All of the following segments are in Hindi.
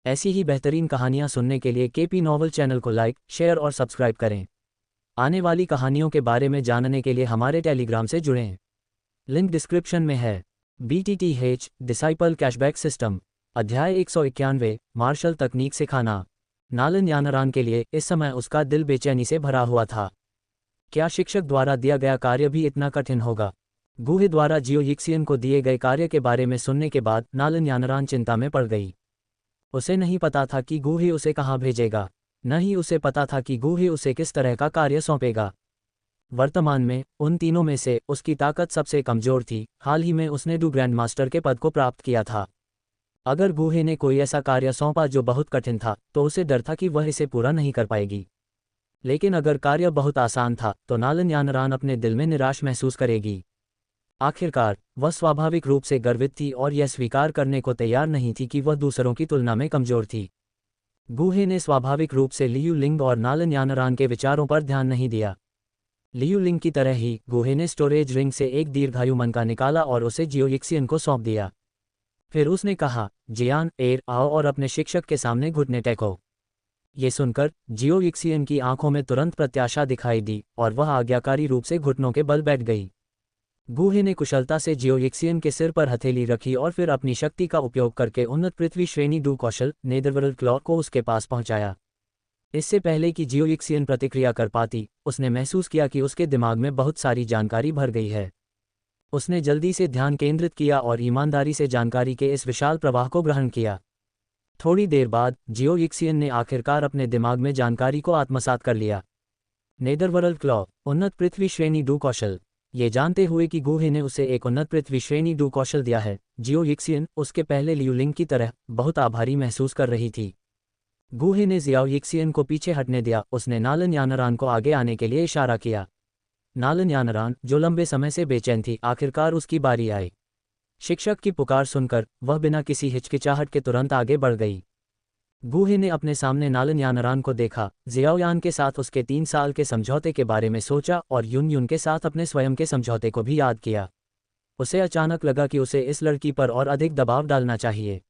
ऐसी ही बेहतरीन कहानियाँ सुनने के लिए केपी नॉवल चैनल को लाइक, शेयर और सब्सक्राइब करें। आने वाली कहानियों के बारे में जानने के लिए हमारे टेलीग्राम से जुड़ें। लिंक डिस्क्रिप्शन में है। BTTH डिसाइपल कैशबैक सिस्टम अध्याय 191 मार्शल तकनीक सिखाना। नालन यानारान के लिए इस समय उसका दिल बेचैनी से भरा हुआ था। क्या शिक्षक द्वारा दिया गया कार्य भी इतना कठिन होगा? गुहे द्वारा जियो यिक्सियन को दिए गए कार्य के बारे में सुनने के बाद नालन यानारान चिंता में पड़ गई। उसे नहीं पता था कि गुहे उसे कहाँ भेजेगा, न ही उसे पता था कि गुहे उसे किस तरह का कार्य सौंपेगा। वर्तमान में उन तीनों में से उसकी ताकत सबसे कमजोर थी। हाल ही में उसने डू ग्रैंड मास्टर के पद को प्राप्त किया था। अगर गुहे ने कोई ऐसा कार्य सौंपा जो बहुत कठिन था तो उसे डर था कि वह इसे पूरा नहीं कर पाएगी। लेकिन अगर कार्य बहुत आसान था तो नालन यानारान अपने दिल में निराश महसूस करेगी। आखिरकार वह स्वाभाविक रूप से गर्वित थी और यह स्वीकार करने को तैयार नहीं थी कि वह दूसरों की तुलना में कमजोर थी। गुहे ने स्वाभाविक रूप से लियू लिंग और नालन यानारान के विचारों पर ध्यान नहीं दिया। लियू लिंग की तरह ही गुहे ने स्टोरेज रिंग से एक दीर्घायु मनका निकाला और उसे जियो यिक्सियन को सौंप दिया। फिर उसने कहा, जियान एर आओ और अपने शिक्षक के सामने घुटने टेको। ये सुनकर जियो यिक्सियन की आंखों में तुरंत प्रत्याशा दिखाई दी और वह आज्ञाकारी रूप से घुटनों के बल बैठ गई। गुहे ने कुशलता से जियो यिक्सियन के सिर पर हथेली रखी और फिर अपनी शक्ति का उपयोग करके उन्नत पृथ्वी श्रेणी डू कौशल नेदरवर्ल्ड क्लॉ को उसके पास पहुंचाया। इससे पहले कि जियो यिक्सियन प्रतिक्रिया कर पाती, उसने महसूस किया कि उसके दिमाग में बहुत सारी जानकारी भर गई है। उसने जल्दी से ध्यान केंद्रित किया और ईमानदारी से जानकारी के इस विशाल प्रवाह को ग्रहण किया। थोड़ी देर बाद जियो यिक्सियन ने आखिरकार अपने दिमाग में जानकारी को आत्मसात कर लिया। नेदरवर्ल्ड क्लॉ, उन्नत पृथ्वी श्रेणी डू कौशल। ये जानते हुए कि गुहे ने उसे एक उन्नत पृथ्वी श्रेणी डू कौशल दिया है, जियो यिक्सियन उसके पहले लियू लिंग की तरह बहुत आभारी महसूस कर रही थी। गुहे ने जियाओ यिक्सियन को पीछे हटने दिया। उसने नालन यानारान को आगे आने के लिए इशारा किया। नालन यानारान, जो लंबे समय से बेचैन थी, आखिरकार उसकी बारी आई। शिक्षक की पुकार सुनकर वह बिना किसी हिचकिचाहट के तुरंत आगे बढ़ गई। गुहे ने अपने सामने नालन यानारान को देखा, जियाओयान के साथ उसके 3 साल के समझौते के बारे में सोचा और युन युन के साथ अपने स्वयं के समझौते को भी याद किया। उसे अचानक लगा कि उसे इस लड़की पर और अधिक दबाव डालना चाहिए।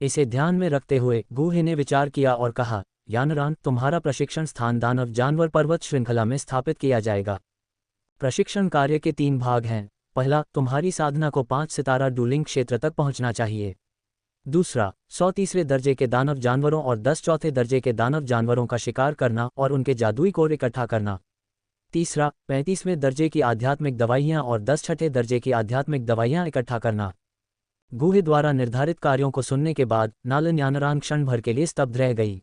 इसे ध्यान में रखते हुए गुहे ने विचार किया और कहा, यानारान, तुम्हारा प्रशिक्षण स्थान दानव जानवर पर्वत श्रृंखला में स्थापित किया जाएगा। प्रशिक्षण कार्य के 3 भाग हैं। पहला, तुम्हारी साधना को 5 सितारा डूलिंग क्षेत्र तक पहुंचना चाहिए। दूसरा, 100 तीसरे दर्जे के दानव जानवरों और 10 चौथे दर्जे के दानव जानवरों का शिकार करना और उनके जादुई कोर इकट्ठा करना। तीसरा, 35वें दर्जे की आध्यात्मिक दवाइयाँ और 10 छठे दर्जे की आध्यात्मिक दवाइयाँ इकट्ठा करना। गुहे द्वारा निर्धारित कार्यों को सुनने के बाद नालन यानारान क्षण भर के लिए स्तब्ध रह गई।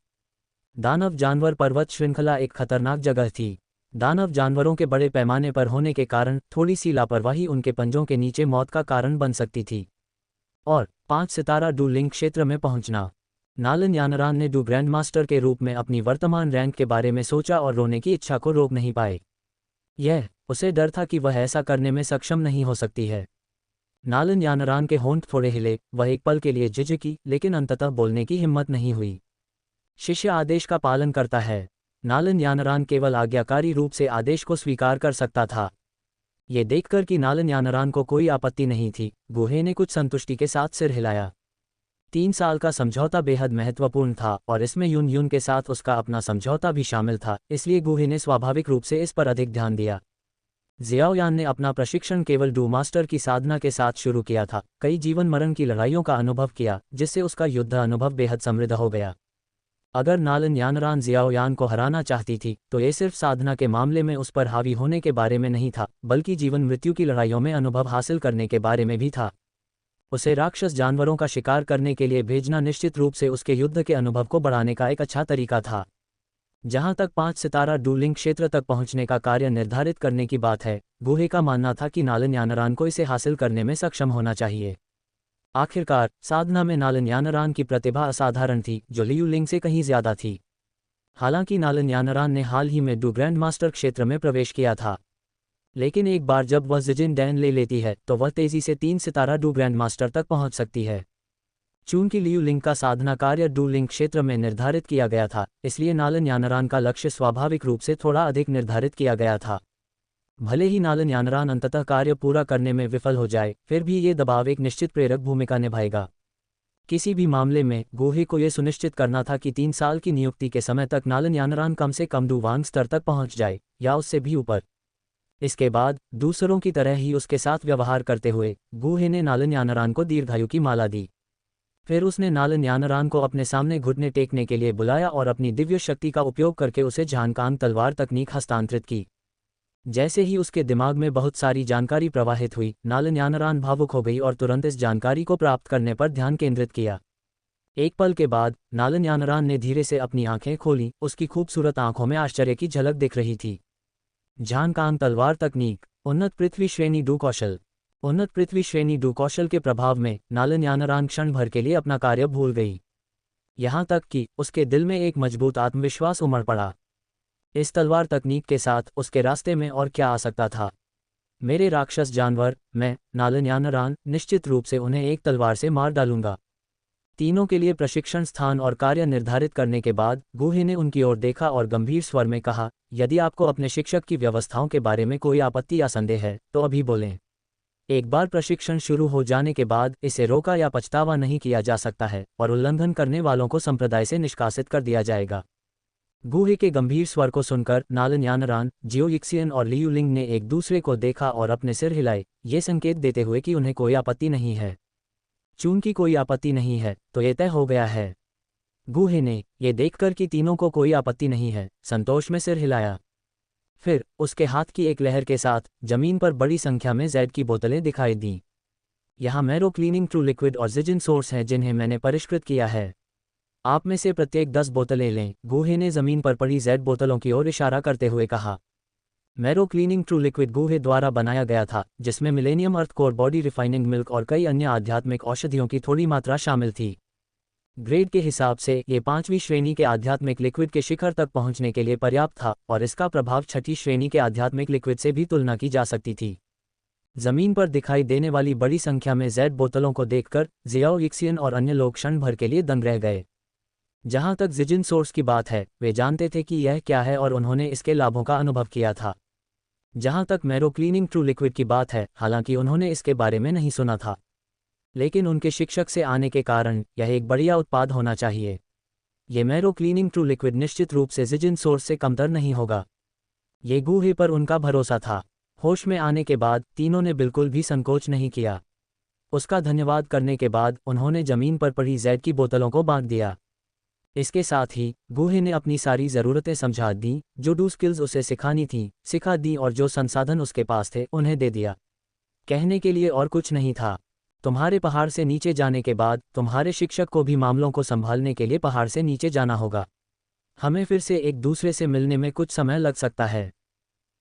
दानव जानवर पर्वत श्रृंखला एक खतरनाक जगह थी। दानव जानवरों के बड़े पैमाने पर होने के कारण थोड़ी सी लापरवाही उनके पंजों के नीचे मौत का कारण बन सकती थी। और 5 सितारा डू लिंक क्षेत्र में पहुंचना। नालन यानारान ने डू ग्रैंड मास्टर के रूप में अपनी वर्तमान रैंक के बारे में सोचा और रोने की इच्छा को रोक नहीं पाए। उसे डर था कि वह ऐसा करने में सक्षम नहीं हो सकती है। नालन यानारान के होंठ थोड़े हिले। वह एक पल के लिए झिझकी, लेकिन अंततः बोलने की हिम्मत नहीं हुई। शिष्य आदेश का पालन करता है। नालन यानारान केवल आज्ञाकारी रूप से आदेश को स्वीकार कर सकता था। ये देखकर कि नालन यानारान को कोई आपत्ति नहीं थी, गुहे ने कुछ संतुष्टि के साथ सिर हिलाया। 3 साल का समझौता बेहद महत्वपूर्ण था और इसमें युन युन के साथ उसका अपना समझौता भी शामिल था, इसलिए गुहे ने स्वाभाविक रूप से इस पर अधिक ध्यान दिया। जियाओयान ने अपना प्रशिक्षण केवल डू मास्टर की साधना के साथ शुरू किया था। कई जीवन मरण की लड़ाइयों का अनुभव किया, जिससे उसका युद्ध अनुभव बेहद समृद्ध हो गया। अगर नालन यानारान जियाओयान को हराना चाहती थी तो ये सिर्फ साधना के मामले में उस पर हावी होने के बारे में नहीं था, बल्कि जीवन मृत्यु की लड़ाइयों में अनुभव हासिल करने के बारे में भी था। उसे राक्षस जानवरों का शिकार करने के लिए भेजना निश्चित रूप से उसके युद्ध के अनुभव को बढ़ाने का एक अच्छा तरीका था। जहां तक 5 सितारा डूलिंग क्षेत्र तक पहुंचने का कार्य निर्धारित करने की बात है, गुहे का मानना था कि नालन यानारान को इसे हासिल करने में सक्षम होना चाहिए। आखिरकार साधना में नालन यानारान की प्रतिभा असाधारण थी, जो लियू लिंग से कहीं ज्यादा थी। हालांकि नालन यानारान ने हाल ही में डू ग्रैंड मास्टर क्षेत्र में प्रवेश किया था, लेकिन एक बार जब वह जिजिन डैन ले लेती है तो वह तेजी से 3 सितारा डू ग्रैंड मास्टर तक पहुंच सकती है। चूंकि लियू लिंग का साधना कार्य डू लिंग क्षेत्र में निर्धारित किया गया था, इसलिए नालन यानारान का लक्ष्य स्वाभाविक रूप से थोड़ा अधिक निर्धारित किया गया था। भले ही नालन यानारान अंततः कार्य पूरा करने में विफल हो जाए, फिर भी ये दबाव एक निश्चित प्रेरक भूमिका निभाएगा। किसी भी मामले में गुहे को यह सुनिश्चित करना था कि 3 साल की नियुक्ति के समय तक नालन यानरान कम से कम डुवांग स्तर तक पहुंच जाए या उससे भी ऊपर। इसके बाद दूसरों की तरह ही उसके साथ व्यवहार करते हुए गुहे ने नालन यानरान को दीर्घायु की माला दी। फिर उसने नालन यानरान को अपने सामने घुटने टेकने के लिए बुलाया और अपनी दिव्य शक्ति का उपयोग करके उसे झानकांग तलवार तकनीक हस्तांतरित की। जैसे ही उसके दिमाग में बहुत सारी जानकारी प्रवाहित हुई, नालन यानरान भावुक हो गई और तुरंत इस जानकारी को प्राप्त करने पर ध्यान केंद्रित किया। एक पल के बाद नालन यानरान ने धीरे से अपनी आंखें खोलीं। उसकी खूबसूरत आंखों में आश्चर्य की झलक दिख रही थी। झानकांग तलवार तकनीक, उन्नत पृथ्वी श्रेणी डू कौशल। उन्नत पृथ्वी श्रेणी डू कौशल के प्रभाव में नालन यानरान क्षण भर के लिए अपना कार्य भूल गई। यहाँ तक कि उसके दिल में एक मजबूत आत्मविश्वास उमड़ पड़ा। इस तलवार तकनीक के साथ उसके रास्ते में और क्या आ सकता था। मेरे राक्षस जानवर, मैं नालन यानरान निश्चित रूप से उन्हें एक तलवार से मार डालूंगा। तीनों के लिए प्रशिक्षण स्थान और कार्य निर्धारित करने के बाद गुहे ने उनकी ओर देखा और गंभीर स्वर में कहा, यदि आपको अपने शिक्षक की व्यवस्थाओं के बारे में कोई आपत्ति या संदेह है तो अभी बोलें। एक बार प्रशिक्षण शुरू हो जाने के बाद इसे रोका या पछतावा नहीं किया जा सकता है और उल्लंघन करने वालों को संप्रदाय से निष्कासित कर दिया जाएगा। गुहे के गंभीर स्वर को सुनकर नालन यानरान, जियो यिक्सियन और लियू लिंग ने एक दूसरे को देखा और अपने सिर हिलाए, ये संकेत देते हुए कि उन्हें कोई आपत्ति नहीं है। चूंकि कोई आपत्ति नहीं है तो ये तय हो गया है। गुहे ने ये देखकर कि तीनों को कोई आपत्ति नहीं है, संतोष में सिर हिलाया। फिर उसके हाथ की एक लहर के साथ जमीन पर बड़ी संख्या में जैड की बोतलें दिखाई दीं। यहाँ मैरो क्लीनिंग ट्रू लिक्विड और जिजिन सोर्स हैं जिन्हें मैंने परिष्कृत किया है। आप में से प्रत्येक 10 बोतलें लें। गुहे ने जमीन पर पड़ी जैड बोतलों की ओर इशारा करते हुए कहा। मैरो क्लीनिंग ट्रू लिक्विड गुहे द्वारा बनाया गया था, जिसमें millennium earth core body refining milk और कई अन्य आध्यात्मिक औषधियों की थोड़ी मात्रा शामिल थी। ग्रेड के हिसाब से ये 5वीं श्रेणी के आध्यात्मिक लिक्विड के शिखर तक पहुंचने के लिए पर्याप्त था और इसका प्रभाव 6ठी श्रेणी के आध्यात्मिक लिक्विड से भी तुलना की जा सकती थी। जमीन पर दिखाई देने वाली बड़ी संख्या में जैड बोतलों को देखकर जियाओ यिक्सियन और अन्य लोग क्षण भर के लिए दंग रह गए। जहां तक जिजिन सोर्स की बात है, वे जानते थे कि यह क्या है और उन्होंने इसके लाभों का अनुभव किया था। जहां तक मैरो क्लीनिंग ट्रू लिक्विड की बात है, हालांकि उन्होंने इसके बारे में नहीं सुना था, लेकिन उनके शिक्षक से आने के कारण यह एक बढ़िया उत्पाद होना चाहिए। ये मैरो क्लीनिंग ट्रू लिक्विड निश्चित रूप से जिजिन सोर्स से कमतर नहीं होगा। ये गुहे पर उनका भरोसा था। होश में आने के बाद तीनों ने बिल्कुल भी संकोच नहीं किया। उसका धन्यवाद करने के बाद उन्होंने जमीन पर पड़ी जैड की बोतलों को बांट दिया। इसके साथ ही गुहे ने अपनी सारी ज़रूरतें समझा दी, जो डू स्किल्स उसे सिखानी थी सिखा दी और जो संसाधन उसके पास थे उन्हें दे दिया। कहने के लिए और कुछ नहीं था। तुम्हारे पहाड़ से नीचे जाने के बाद तुम्हारे शिक्षक को भी मामलों को संभालने के लिए पहाड़ से नीचे जाना होगा। हमें फिर से एक दूसरे से मिलने में कुछ समय लग सकता है।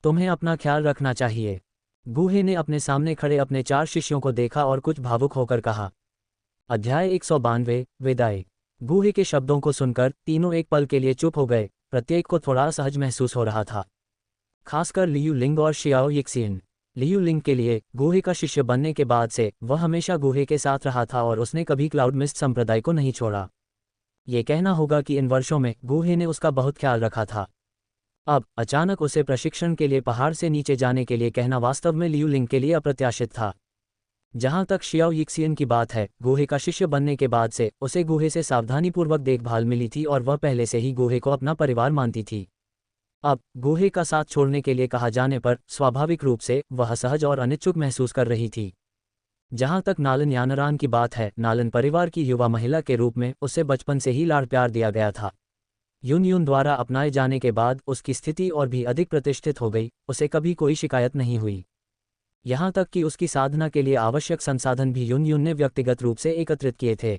तुम्हें अपना ख्याल रखना चाहिए। गुहे ने अपने सामने खड़े अपने 4 शिष्यों को देखा और कुछ भावुक होकर कहा। अध्याय 192 विदाई। गुहे के शब्दों को सुनकर तीनों एक पल के लिए चुप हो गए। प्रत्येक को थोड़ा असहज महसूस हो रहा था, खासकर लियू लिंग और शियाओ यिक्सियन। लियू लिंग के लिए गुहे का शिष्य बनने के बाद से वह हमेशा गुहे के साथ रहा था और उसने कभी क्लाउड मिस्ट संप्रदाय को नहीं छोड़ा। ये कहना होगा कि इन वर्षों में गुहे ने उसका बहुत ख्याल रखा था। अब अचानक उसे प्रशिक्षण के लिए पहाड़ से नीचे जाने के लिए कहना वास्तव में लियू लिंग के लिए अप्रत्याशित था। जहां तक शियाओ यिक्सियन की बात है, गुहे का शिष्य बनने के बाद से उसे गुहे से सावधानीपूर्वक देखभाल मिली थी और वह पहले से ही गुहे को अपना परिवार मानती थी। अब गुहे का साथ छोड़ने के लिए कहा जाने पर स्वाभाविक रूप से वह असहज और अनिच्छुक महसूस कर रही थी। जहां तक नालन यानरान की बात है, नालन परिवार की युवा महिला के रूप में उसे बचपन से ही लाड़ प्यार दिया गया था। युन युन द्वारा अपनाए जाने के बाद उसकी स्थिति और भी अधिक प्रतिष्ठित हो गई। उसे कभी कोई शिकायत नहीं हुई। यहाँ तक कि उसकी साधना के लिए आवश्यक संसाधन भी युन युन ने व्यक्तिगत रूप से एकत्रित किए थे।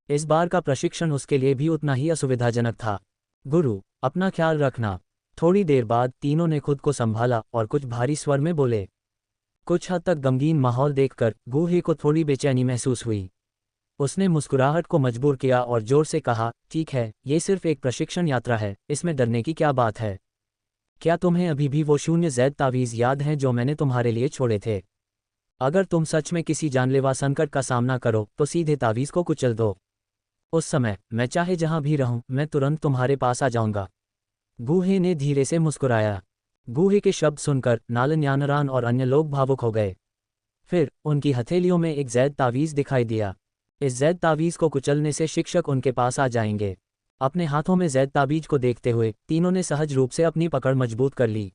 इस बार का प्रशिक्षण उसके लिए भी उतना ही असुविधाजनक था। गुरु, अपना ख्याल रखना। थोड़ी देर बाद तीनों ने खुद को संभाला और कुछ भारी स्वर में बोले। कुछ हद तक गमगीन माहौल देखकर गुहे को थोड़ी बेचैनी महसूस हुई। उसने मुस्कुराहट को मजबूर किया और जोर से कहा, ठीक है, ये सिर्फ एक प्रशिक्षण यात्रा है, इसमें डरने की क्या बात है। क्या तुम्हें अभी भी वो 0 जैद तावीज़ याद हैं जो मैंने तुम्हारे लिए छोड़े थे? अगर तुम सच में किसी जानलेवा संकट का सामना करो तो सीधे तावीज़ को कुचल दो। उस समय मैं चाहे जहां भी रहूं, मैं तुरंत तुम्हारे पास आ जाऊंगा। गुहे ने धीरे से मुस्कुराया। गुहे के शब्द सुनकर नालन यानरान और अन्य लोग भावुक हो गए। फिर उनकी हथेलियों में एक जैद तावीज़ दिखाई दिया। इस जैद तावीज़ को कुचलने से शिक्षक उनके पास आ जाएंगे। अपने हाथों में जैद ताबीज को देखते हुए तीनों ने सहज रूप से अपनी पकड़ मजबूत कर ली।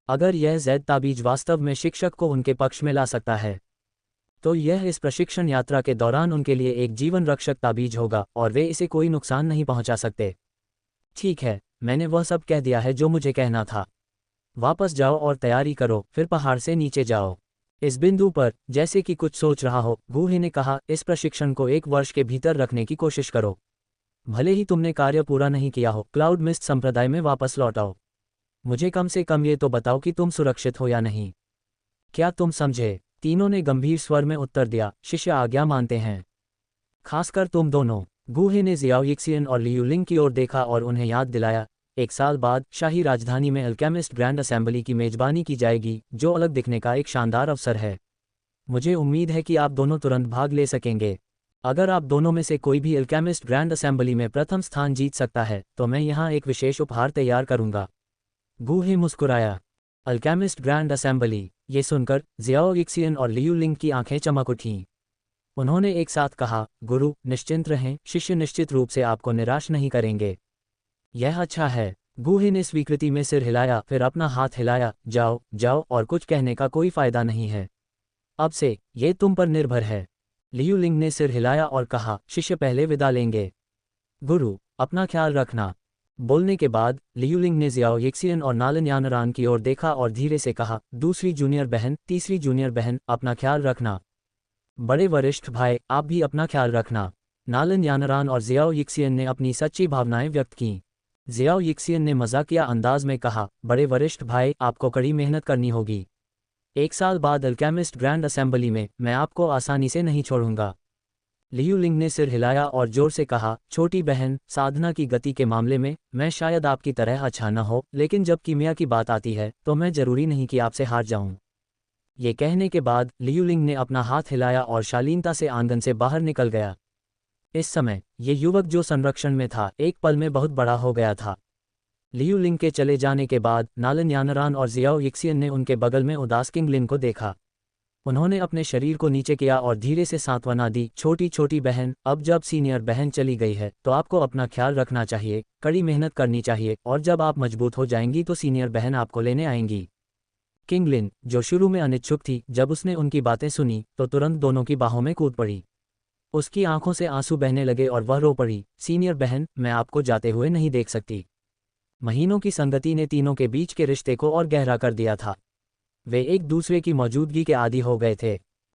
अगर यह जैद ताबीज वास्तव में शिक्षक को उनके पक्ष में ला सकता है तो यह इस प्रशिक्षण यात्रा के दौरान उनके लिए एक जीवन रक्षक ताबीज होगा और वे इसे कोई नुकसान नहीं पहुंचा सकते। ठीक है, मैंने वह सब कह दिया है जो मुझे कहना था। वापस जाओ और तैयारी करो, फिर पहाड़ से नीचे जाओ। इस बिंदु पर, जैसे कि कुछ सोच रहा हो, गूहे ने कहा, इस प्रशिक्षण को 1 वर्ष के भीतर रखने की कोशिश करो। भले ही तुमने कार्य पूरा नहीं किया हो, क्लाउड मिस्ट संप्रदाय में वापस लौट आओ। मुझे कम से कम ये तो बताओ कि तुम सुरक्षित हो या नहीं। क्या तुम समझे? तीनों ने गंभीर स्वर में उत्तर दिया, शिष्य आज्ञा मानते हैं। खासकर तुम दोनों। गूहे ने जियाओ यिक्सियन और लियू लिंग की ओर देखा और उन्हें याद दिलाया, 1 साल बाद शाही राजधानी में अल्केमिस्ट ग्रैंड असेंबली की मेजबानी की जाएगी, जो अलग दिखने का एक शानदार अवसर है। मुझे उम्मीद है कि आप दोनों तुरंत भाग ले सकेंगे। अगर आप दोनों में से कोई भी अल्केमिस्ट ग्रैंड असेंबली में प्रथम स्थान जीत सकता है तो मैं यहाँ एक विशेष उपहार तैयार करूंगा। गूहे मुस्कुराया। अल्केमिस्ट ग्रैंड असेंबली, ये सुनकर जियाओ यिक्सियन और लियू लिंग की आंखें चमक उठीं। उन्होंने एक साथ कहा, गुरु निश्चिंत रहें, शिष्य निश्चित रूप से आपको निराश नहीं करेंगे। यह अच्छा है। गूहे ने स्वीकृति में सिर हिलाया, फिर अपना हाथ हिलाया, जाओ जाओ, और कुछ कहने का कोई फायदा नहीं है। अब से ये तुम पर निर्भर है। लियू लिंग ने सिर हिलाया और कहा, शिष्य पहले विदा लेंगे। गुरु, अपना ख्याल रखना। बोलने के बाद लियू लिंग ने जियाओ यिक्सियन और नालन यानरान की ओर देखा और धीरे से कहा, दूसरी जूनियर बहन, तीसरी जूनियर बहन, अपना ख्याल रखना। बड़े वरिष्ठ भाई, आप भी अपना ख्याल रखना। नालन यानरान और जियाओ यिक्सियन ने अपनी सच्ची भावनाएं व्यक्त कीं। जियाओ यिक्सियन ने मजाकिया अंदाज में कहा, बड़े वरिष्ठ भाई, आपको कड़ी मेहनत करनी होगी। 1 साल बाद अल्केमिस्ट ग्रैंड असेंबली में मैं आपको आसानी से नहीं छोड़ूंगा। लियू लिंग ने सिर हिलाया और जोर से कहा, छोटी बहन, साधना की गति के मामले में मैं शायद आपकी तरह अच्छा न हो, लेकिन जब कीमिया की बात आती है तो मैं जरूरी नहीं कि आपसे हार जाऊं। ये कहने के बाद लियू लिंग ने अपना हाथ हिलाया और शालीनता से आंगन से बाहर निकल गया। इस समय ये युवक जो संरक्षण में था, एक पल में बहुत बड़ा हो गया था। लियू लिंग के चले जाने के बाद नालन यानरान और जियाओ यिक्सियन ने उनके बगल में उदास किंगलिन को देखा। उन्होंने अपने शरीर को नीचे किया और धीरे से सांत्वना दी, छोटी छोटी बहन, अब जब सीनियर बहन चली गई है तो आपको अपना ख्याल रखना चाहिए, कड़ी मेहनत करनी चाहिए, और जब आप मजबूत हो जाएंगी तो सीनियर बहन आपको लेने आएंगी। किंगलिन, जो शुरू में अनिच्छुक थी, जब उसने उनकी बातें सुनी तो तुरंत दोनों की बाहों में कूद पड़ी। उसकी आंखों से आंसू बहने लगे और वह रो पड़ी, सीनियर बहन, मैं आपको जाते हुए नहीं देख सकती। महीनों की संगति ने तीनों के बीच के रिश्ते को और गहरा कर दिया था। वे एक दूसरे की मौजूदगी के आदी हो गए थे।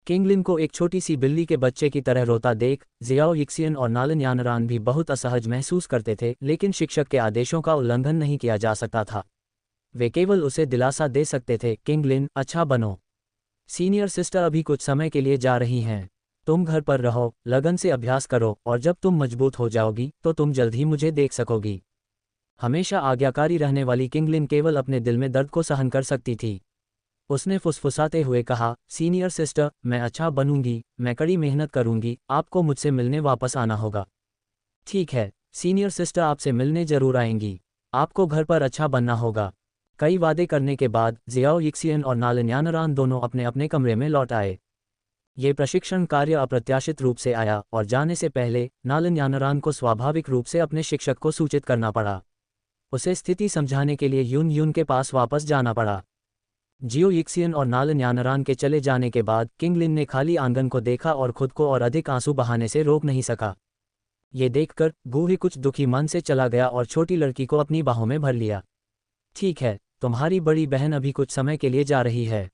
किंगलिन को एक छोटी सी बिल्ली के बच्चे की तरह रोता देख जियाओ यिक्सियन और नालन यानरान भी बहुत असहज महसूस करते थे, लेकिन शिक्षक के आदेशों का उल्लंघन नहीं किया जा सकता था। वे केवल उसे दिलासा दे सकते थे, किंगलिन, अच्छा बनो। सीनियर सिस्टर अभी कुछ समय के लिए जा रही हैं। तुम घर पर रहो, लगन से अभ्यास करो, और जब तुम मजबूत हो जाओगी तो तुम जल्द ही मुझे देख सकोगी। हमेशा आज्ञाकारी रहने वाली किंगलिन केवल अपने दिल में दर्द को सहन कर सकती थी। उसने फुसफुसाते हुए कहा, सीनियर सिस्टर, मैं अच्छा बनूंगी, मैं कड़ी मेहनत करूंगी, आपको मुझसे मिलने वापस आना होगा। ठीक है, सीनियर सिस्टर आपसे मिलने जरूर आएंगी। आपको घर पर अच्छा बनना होगा। कई वादे करने के बाद जियाओ यिक्सियन और नालन यानरान दोनों अपने अपने कमरे में लौट आए। ये प्रशिक्षण कार्य अप्रत्याशित रूप से आया और जाने से पहले नालन यानरान को स्वाभाविक रूप से अपने शिक्षक को सूचित करना पड़ा। उसे स्थिति समझाने के लिए यून यून के पास वापस जाना पड़ा। जियो यिक्सियन और नालन यानरान के चले जाने के बाद किंगलिन ने खाली आंगन को देखा और खुद को और अधिक आंसू बहाने से रोक नहीं सका। ये देखकर गूहे कुछ दुखी मन से चला गया और छोटी लड़की को अपनी बाहों में भर लिया। ठीक है, तुम्हारी बड़ी बहन अभी कुछ समय के लिए जा रही है।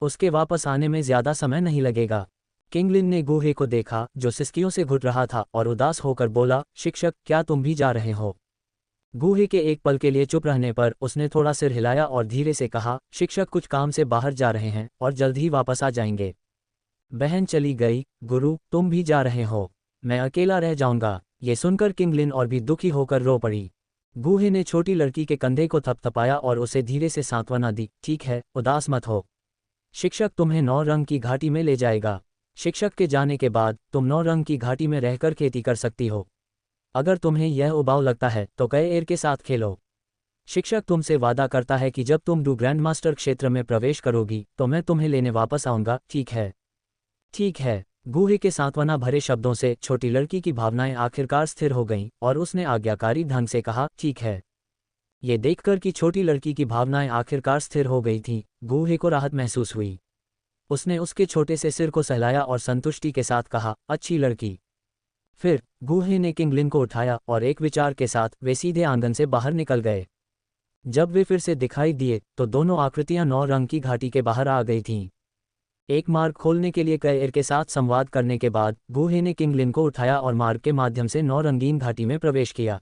उसके वापस आने में ज्यादा समय नहीं लगेगा। किंगलिन ने गूहे को देखा, जो सिसकियों से घुट रहा था, और उदास होकर बोला, शिक्षक, क्या तुम भी जा रहे हो? गूहे के एक पल के लिए चुप रहने पर उसने थोड़ा सिर हिलाया और धीरे से कहा, शिक्षक कुछ काम से बाहर जा रहे हैं और जल्द ही वापस आ जाएंगे। बहन चली गई, गुरु, तुम भी जा रहे हो? मैं अकेला रह जाऊंगा। ये सुनकर किंगलिन और भी दुखी होकर रो पड़ी। गूहे ने छोटी लड़की के कंधे को थपथपाया और उसे धीरे से सांत्वना दी, ठीक है, उदास मत हो। शिक्षक तुम्हें 9 रंग की घाटी में ले जाएगा। शिक्षक के जाने के बाद तुम 9 रंग की घाटी में रहकर खेती कर सकती हो। अगर तुम्हें यह उबाऊ लगता है तो कई एर के साथ खेलो। शिक्षक तुमसे वादा करता है कि जब तुम डू ग्रैंड मास्टर क्षेत्र में प्रवेश करोगी तो मैं तुम्हें लेने वापस आऊंगा, ठीक है? ठीक है, गूहे के सांत्वना भरे शब्दों से छोटी लड़की की भावनाएं आखिरकार स्थिर हो गईं और उसने आज्ञाकारी ढंग से कहा, ठीक है। ये देखकर कि छोटी लड़की की भावनाएं आखिरकार स्थिर हो गई थीं, गूहे को राहत महसूस हुई। उसने उसके छोटे से सिर को सहलाया और संतुष्टि के साथ कहा, अच्छी लड़की। फिर गूहे ने किंगलिन को उठाया और एक विचार के साथ वे सीधे आंगन से बाहर निकल गए। जब वे फिर से दिखाई दिए तो दोनों आकृतियां 9 रंग की घाटी के बाहर आ गई थीं। एक मार्ग खोलने के लिए कैएर के साथ संवाद करने के बाद गूहे ने किंगलिन को उठाया और मार्ग के माध्यम से 9 रंगीन घाटी में प्रवेश किया।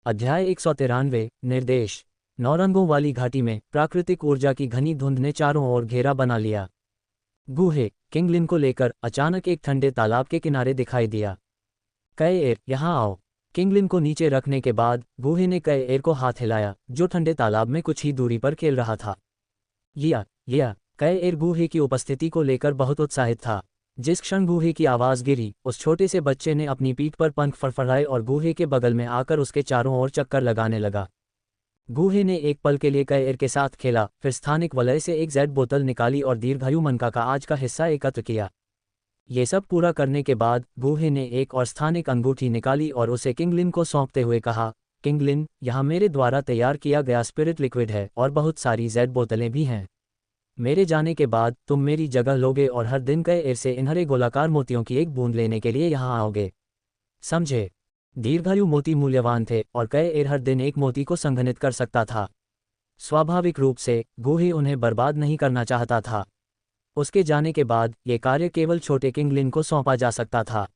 अध्याय 193 निर्देश। 9 रंगों वाली घाटी में प्राकृतिक ऊर्जा की घनी धुंध ने चारों ओर घेरा बना लिया। गूहे किंगलिन को लेकर अचानक एक ठंडे तालाब के किनारे दिखाई दिया। कैएर, यहाँ आओ। किंगलिन को नीचे रखने के बाद गूहे ने कैएर को हाथ हिलाया, जो ठंडे तालाब में कुछ ही दूरी पर खेल रहा था। या कैएर गूहे की उपस्थिति को लेकर बहुत उत्साहित था। जिस क्षण गूहे की आवाज़ गिरी, उस छोटे से बच्चे ने अपनी पीठ पर पंख फड़फड़ाए और गूहे के बगल में आकर उसके चारों ओर चक्कर लगाने लगा। गूहे ने एक पल के लिए कैएर के साथ खेला, फिर स्थानिक वलय से एक जेड बोतल निकाली और दीर्घायु मनका का आज का हिस्सा एकत्र किया। ये सब पूरा करने के बाद गूहे ने एक और स्थानिक अंगूठी निकाली और उसे किंगलिन को सौंपते हुए कहा, किंगलिन, यहाँ मेरे द्वारा तैयार किया गया स्पिरिट लिक्विड है और बहुत सारी जेड बोतलें भी हैं। मेरे जाने के बाद तुम मेरी जगह लोगे और हर दिन कैएर से इन्हरे गोलाकार मोतियों की एक बूंद लेने के लिए यहाँ आओगे, समझे? दीर्घायु मोती मूल्यवान थे और कैएर हर दिन एक मोती को संघनित कर सकता था। स्वाभाविक रूप से गूहे उन्हें बर्बाद नहीं करना चाहता था। उसके जाने के बाद ये कार्य केवल छोटे किंगलिन को सौंपा जा सकता था।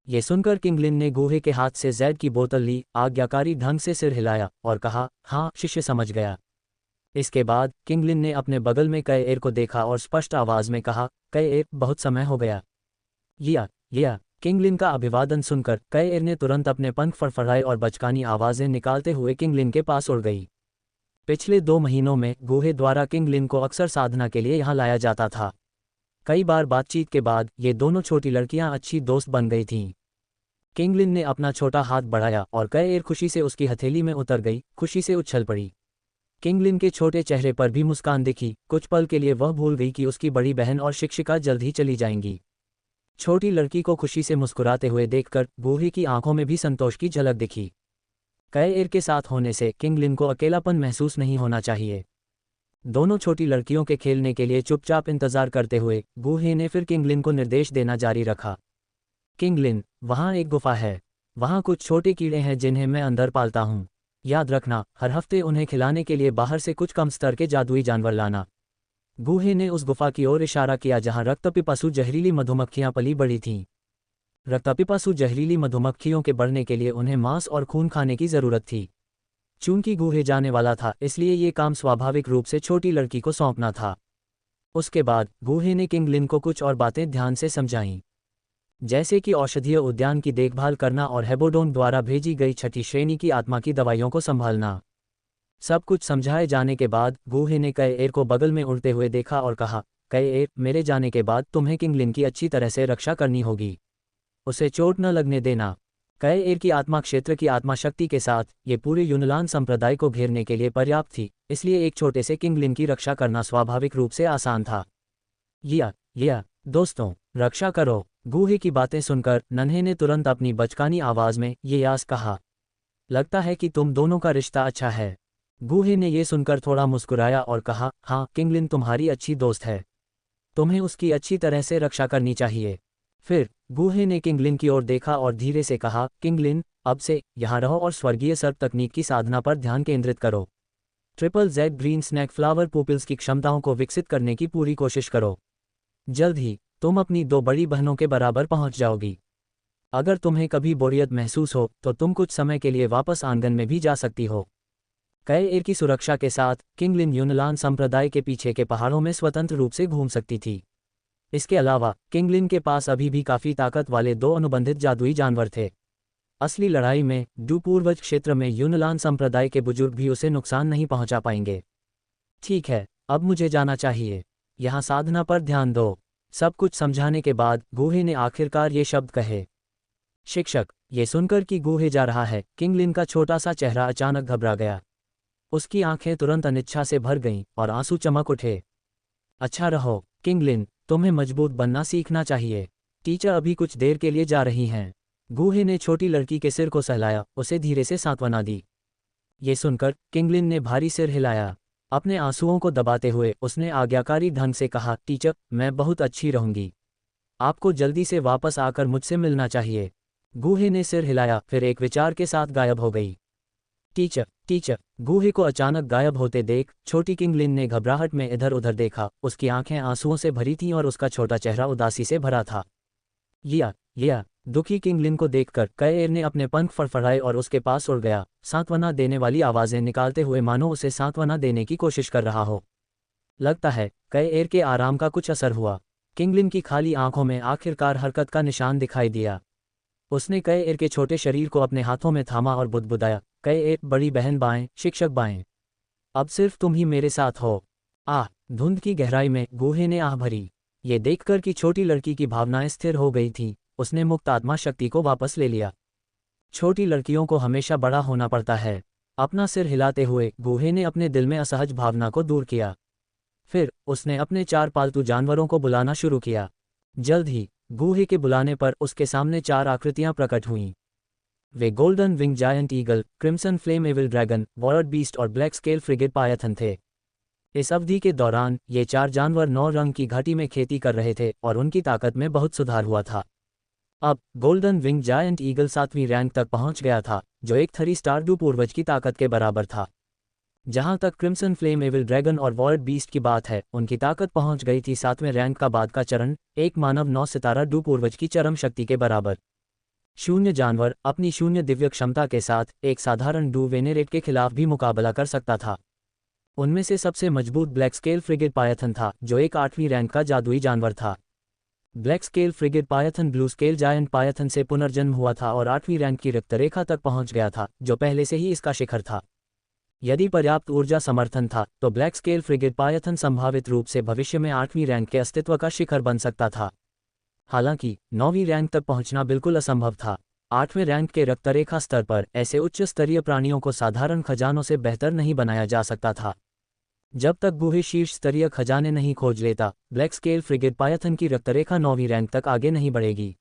ये सुनकर किंगलिन ने गूहे के हाथ से जेड की बोतल ली, आज्ञाकारी ढंग से सिर हिलाया और कहा, हाँ शिष्य, समझ गया। इसके बाद किंगलिन ने अपने बगल में कैएर को देखा और स्पष्ट आवाज में कहा, कैएर, बहुत समय हो गया। या किंगलिन का अभिवादन सुनकर कैएर ने तुरंत अपने पंख फड़फड़ाए और बचकानी आवाजें निकालते हुए किंगलिन के पास उड़ गई। पिछले 2 महीनों में गूहे द्वारा किंगलिन को अक्सर साधना के लिए यहाँ लाया जाता था। कई बार बातचीत के बाद ये दोनों छोटी लड़कियां अच्छी दोस्त बन गई थीं। किंगलिन ने अपना छोटा हाथ बढ़ाया और कैएर खुशी से उसकी हथेली में उतर गई, खुशी से उछल पड़ी। किंगलिन के छोटे चेहरे पर भी मुस्कान दिखी। कुछ पल के लिए वह भूल गई कि उसकी बड़ी बहन और शिक्षिका जल्द ही चली जाएंगी। छोटी लड़की को खुशी से मुस्कुराते हुए देखकर गूहे की आंखों में भी संतोष की झलक दिखी। कैएर के साथ होने से किंगलिन को अकेलापन महसूस नहीं होना चाहिए। दोनों छोटी लड़कियों के खेलने के लिए चुपचाप इंतजार करते हुए गूहे ने फिर किंगलिन को निर्देश देना जारी रखा। किंगलिन, वहाँ एक गुफा है। वहाँ कुछ छोटे कीड़े हैं जिन्हें मैं अंदर पालता हूँ। याद रखना, हर हफ्ते उन्हें खिलाने के लिए बाहर से कुछ कम स्तर के जादुई जानवर लाना। गूहे ने उस गुफा की ओर इशारा किया जहाँ रक्तपिपासु जहरीली मधुमक्खियाँ पली बड़ी थीं। रक्तपिपासु जहरीली मधुमक्खियों के बढ़ने के लिए उन्हें मांस और खून खाने की जरूरत थी। चूंकि गूहे जाने वाला था, इसलिए ये काम स्वाभाविक रूप से छोटी लड़की को सौंपना था। उसके बाद गूहे ने किंगलिन को कुछ और बातें ध्यान से समझाईं, जैसे कि औषधीय उद्यान की देखभाल करना और हेबोडोन द्वारा भेजी गई 6ठी श्रेणी की आत्मा की दवाइयों को संभालना। सब कुछ समझाए जाने के बाद गूहे ने कैएर को बगल में उड़ते हुए देखा और कहा, कैएर, मेरे जाने के बाद तुम्हें किंगलिन की अच्छी तरह से रक्षा करनी होगी। उसे चोट न लगने देना। कैएर की आत्मा क्षेत्र की आत्मा शक्ति के साथ ये पूरे यूनलान संप्रदाय को घेरने के लिए पर्याप्त थी, इसलिए एक छोटे से किंगलिन की रक्षा करना स्वाभाविक रूप से आसान था। या दोस्तों, रक्षा करो। गूहे की बातें सुनकर नन्हे ने तुरंत अपनी बचकानी आवाज में ये यास कहा, लगता है कि तुम दोनों का रिश्ता अच्छा है। गूहे ने ये सुनकर थोड़ा मुस्कुराया और कहा, हाँ, किंगलिन तुम्हारी अच्छी दोस्त है। तुम्हें उसकी अच्छी तरह से रक्षा करनी चाहिए। फिर गूहे ने किंगलिन की ओर देखा और धीरे से कहा, किंगलिन, अब से यहाँ रहो और स्वर्गीय सर्प तकनीक की साधना पर ध्यान केंद्रित करो। Triple Z green snake flower pupils की क्षमताओं को विकसित करने की पूरी कोशिश करो। जल्द ही तुम अपनी 2 बड़ी बहनों के बराबर पहुंच जाओगी। अगर तुम्हें कभी बोरियत महसूस हो तो तुम कुछ समय के लिए वापस आंगन में भी जा सकती हो। कैएर की सुरक्षा के साथ किंगलिन यूनलान संप्रदाय के पीछे के पहाड़ों में स्वतंत्र रूप से घूम सकती थी। इसके अलावा किंगलिन के पास अभी भी काफ़ी ताकत वाले 2 अनुबंधित जादुई जानवर थे। असली लड़ाई में पूर्वज क्षेत्र में यूनलान संप्रदाय के बुजुर्ग भी उसे नुकसान नहीं पहुंचा पाएंगे। ठीक है, अब मुझे जाना चाहिए। यहाँ साधना पर ध्यान दो। सब कुछ समझाने के बाद गूहे ने आखिरकार ये शब्द कहे। शिक्षक, ये सुनकर कि गूहे जा रहा है, किंगलिन का छोटा सा चेहरा अचानक घबरा गया। उसकी आंखें तुरंत अनिच्छा से भर गईं और आंसू चमक उठे। अच्छा रहो किंगलिन, तुम्हें मजबूत बनना सीखना चाहिए। टीचर अभी कुछ देर के लिए जा रही हैं। गूहे ने छोटी लड़की के सिर को सहलाया, उसे धीरे से सांत्वना दी। ये सुनकर किंगलिन ने भारी सिर हिलाया। अपने आंसुओं को दबाते हुए उसने आज्ञाकारी ढंग से कहा, टीचर, मैं बहुत अच्छी रहूंगी। आपको जल्दी से वापस आकर मुझसे मिलना चाहिए। गूहे ने सिर हिलाया, फिर एक विचार के साथ गायब हो गई। Teacher, teacher. गूहे को अचानक गायब होते देख छोटी किंगलिन ने घबराहट में इधर उधर देखा। उसकी आंखें आंसुओं से भरी थीं और उसका छोटा चेहरा उदासी से भरा था। या दुखी किंगलिन को देखकर कएर ने अपने पंख फड़फड़ाए और उसके पास उड़ गया, सांत्वना देने वाली आवाजें निकालते हुए मानो उसे सांत्वना देने की कोशिश कर रहा हो। लगता है कएर के आराम का कुछ असर हुआ। किंगलिन की खाली आंखों में आखिरकार हरकत का निशान दिखाई दिया। उसने कएर के छोटे शरीर को अपने हाथों में थामा और बुदबुदाया, कएर, बड़ी बहन बाएं, शिक्षक बाएं। अब सिर्फ तुम ही मेरे साथ हो। आह! धुंध की गहराई में गूहे ने आह भरी। ये देखकर कि छोटी लड़की की भावनाएं स्थिर हो गई थीं, उसने मुक्त आत्मा शक्ति को वापस ले लिया। छोटी लड़कियों को हमेशा बड़ा होना पड़ता है। अपना सिर हिलाते हुए गूहे ने अपने दिल में असहज भावना को दूर किया। फिर उसने अपने 4 पालतू जानवरों को बुलाना शुरू किया। जल्द ही गूहे के बुलाने पर उसके सामने 4 आकृतियां प्रकट हुईं। वे golden wing giant eagle, crimson flame evil dragon, ward beast और ब्लैक स्केल फ्रिगेट पायथन थे। इस अवधि के दौरान ये 4 जानवर 9 रंग की घाटी में खेती कर रहे थे और उनकी ताकत में बहुत सुधार हुआ था। अब गोल्डन विंग जायंट ईगल 7वीं रैंक तक पहुंच गया था, जो एक 3 स्टार डू पूर्वज की ताकत के बराबर था। जहां तक क्रिम्सन फ्लेम एविल ड्रैगन और वॉर्ड बीस्ट की बात है, उनकी ताकत पहुंच गई थी 7वें रैंक का बाद का चरण, एक मानव 9 सितारा डू पूर्वज की चरम शक्ति के बराबर। शून्य जानवर अपनी शून्य दिव्य क्षमता के साथ एक साधारण डू वेनेरेट के खिलाफ भी मुकाबला कर सकता था। उनमें से सबसे मजबूत ब्लैक स्केल फ्रिगेट पायथन था, जो एक 8वीं रैंक का जादुई जानवर था। Black scale frigate Python blue scale giant Python से पुनर्जन्म हुआ था और 8वीं रैंक की रक्त रेखा तक पहुंच गया था, जो पहले से ही इसका शिखर था। यदि पर्याप्त ऊर्जा समर्थन था तो ब्लैक स्केल फ्रिगेट पायथन संभावित रूप से भविष्य में 8वीं रैंक के अस्तित्व का शिखर बन सकता था। हालांकि 9वीं रैंक तक पहुंचना बिल्कुल असंभव था। 8वें रैंक के रक्तरेखा स्तर पर ऐसे उच्च स्तरीय प्राणियों को साधारण खजानों से बेहतर नहीं बनाया जा सकता था। जब तक गूहे शीर्ष स्तरीय खजाने नहीं खोज लेता, ब्लैक स्केल फ्रिगेट पायथन की रक्तरेखा 9वीं रैंक तक आगे नहीं बढ़ेगी।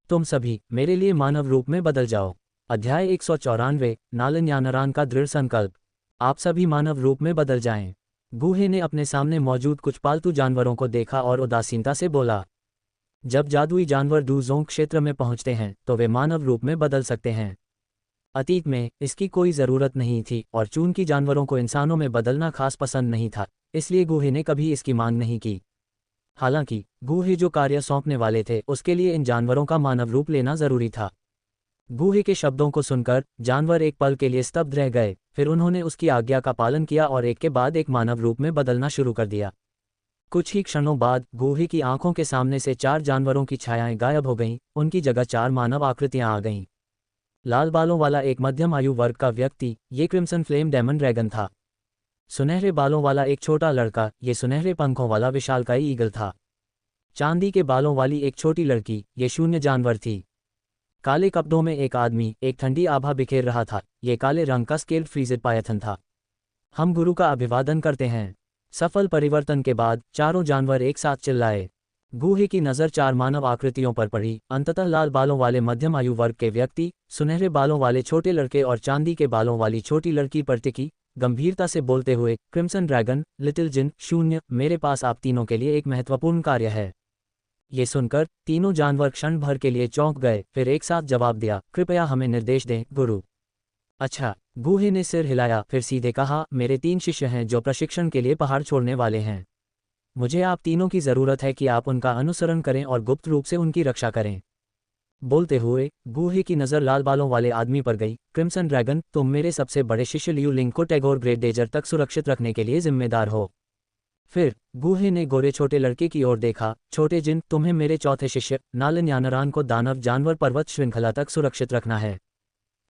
तुम सभी मेरे लिए मानव रूप में बदल जाओ। अध्याय 194, नालन्यानरान का दृढ़ संकल्प। आप सभी मानव रूप में बदल जाएं। गूहे ने अपने सामने मौजूद कुछ पालतू जानवरों को देखा और उदासीनता से बोला, जब जादुई जानवर डू जोंग क्षेत्र में पहुंचते हैं तो वे मानव रूप में बदल सकते हैं। अतीत में इसकी कोई ज़रूरत नहीं थी और चूंकि जानवरों को इंसानों में बदलना खास पसंद नहीं था, इसलिए गूहे ने कभी इसकी मांग नहीं की। हालांकि गूहे जो कार्य सौंपने वाले थे उसके लिए इन जानवरों का मानव रूप लेना जरूरी था। गूहे के शब्दों को सुनकर जानवर एक पल के लिए स्तब्ध रह गए, फिर उन्होंने उसकी आज्ञा का पालन किया और एक के बाद एक मानव रूप में बदलना शुरू कर दिया। कुछ ही क्षणों बाद गूहे की आंखों के सामने से 4 जानवरों की छायाएं गायब हो गईं, उनकी जगह 4 मानव आकृतियां आ गईं। लाल बालों वाला एक मध्यम आयु वर्ग का व्यक्ति, ये क्रिम्सन फ्लेम डेमन ड्रैगन था। सुनहरे बालों वाला एक छोटा लड़का, ये सुनहरे पंखों वाला विशालकाय ईगल था। चांदी के बालों वाली एक छोटी लड़की, ये शून्य जानवर थी। काले कपड़ों में एक आदमी एक ठंडी आभा बिखेर रहा था, ये काले रंग का स्केल्ड फ्रीजेड पायथन था। हम गुरु का अभिवादन करते हैं। सफल परिवर्तन के बाद चारों जानवर एक साथ चिल्लाए। गूहे की नज़र 4 मानव आकृतियों पर पड़ी, अंततः लाल बालों वाले मध्यम आयु वर्ग के व्यक्ति, सुनहरे बालों वाले छोटे लड़के और चांदी के बालों वाली छोटी लड़की पर टिकी, गंभीरता से बोलते हुए, क्रिम्सन ड्रैगन, लिटिल जिन, शून्य, मेरे पास आप तीनों के लिए एक महत्वपूर्ण कार्य है। ये सुनकर तीनों जानवर क्षण भर के लिए चौंक गए, फिर एक साथ जवाब दिया, कृपया हमें निर्देश दें, गुरु। अच्छा। गूहे ने सिर हिलाया, फिर सीधे कहा, मेरे 3 शिष्य हैं जो प्रशिक्षण के लिए पहाड़ छोड़ने वाले हैं। मुझे आप तीनों की ज़रूरत है कि आप उनका अनुसरण करें और गुप्त रूप से उनकी रक्षा करें। बोलते हुए गूहे की नज़र लाल बालों वाले आदमी पर गई। क्रिम्सन ड्रैगन, तुम मेरे सबसे बड़े शिष्य लियू लिंग को टैगोर ग्रेट डेजर तक सुरक्षित रखने के लिए जिम्मेदार हो। फिर गूहे ने गोरे छोटे लड़के की ओर देखा, छोटे जिन, तुम्हें मेरे चौथे शिष्य नालन्यानरान को दानव जानवर पर्वत श्रृंखला तक सुरक्षित रखना है।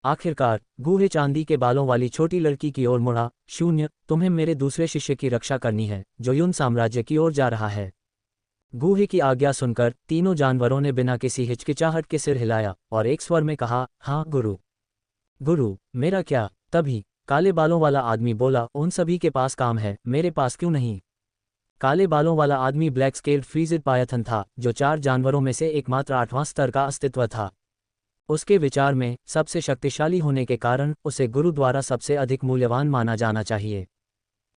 आखिरकार गूहे चांदी के बालों वाली छोटी लड़की की ओर मुड़ा, शून्य, तुम्हें मेरे दूसरे शिष्य की रक्षा करनी है, जो युन साम्राज्य की ओर जा रहा है। गूहे की आज्ञा सुनकर तीनों जानवरों ने बिना किसी हिचकिचाहट के सिर हिलाया और एक स्वर में कहा, हाँ गुरु। गुरु, मेरा क्या? तभी काले बालों वाला आदमी बोला, उन सभी के पास काम है, मेरे पास क्यों नहीं? काले बालों वाला आदमी ब्लैक स्केल्ड फ्रीजिड पायथन था, जो 4 जानवरों में से एकमात्र 8वां स्तर का अस्तित्व था। उसके विचार में सबसे शक्तिशाली होने के कारण उसे गुरु द्वारा सबसे अधिक मूल्यवान माना जाना चाहिए।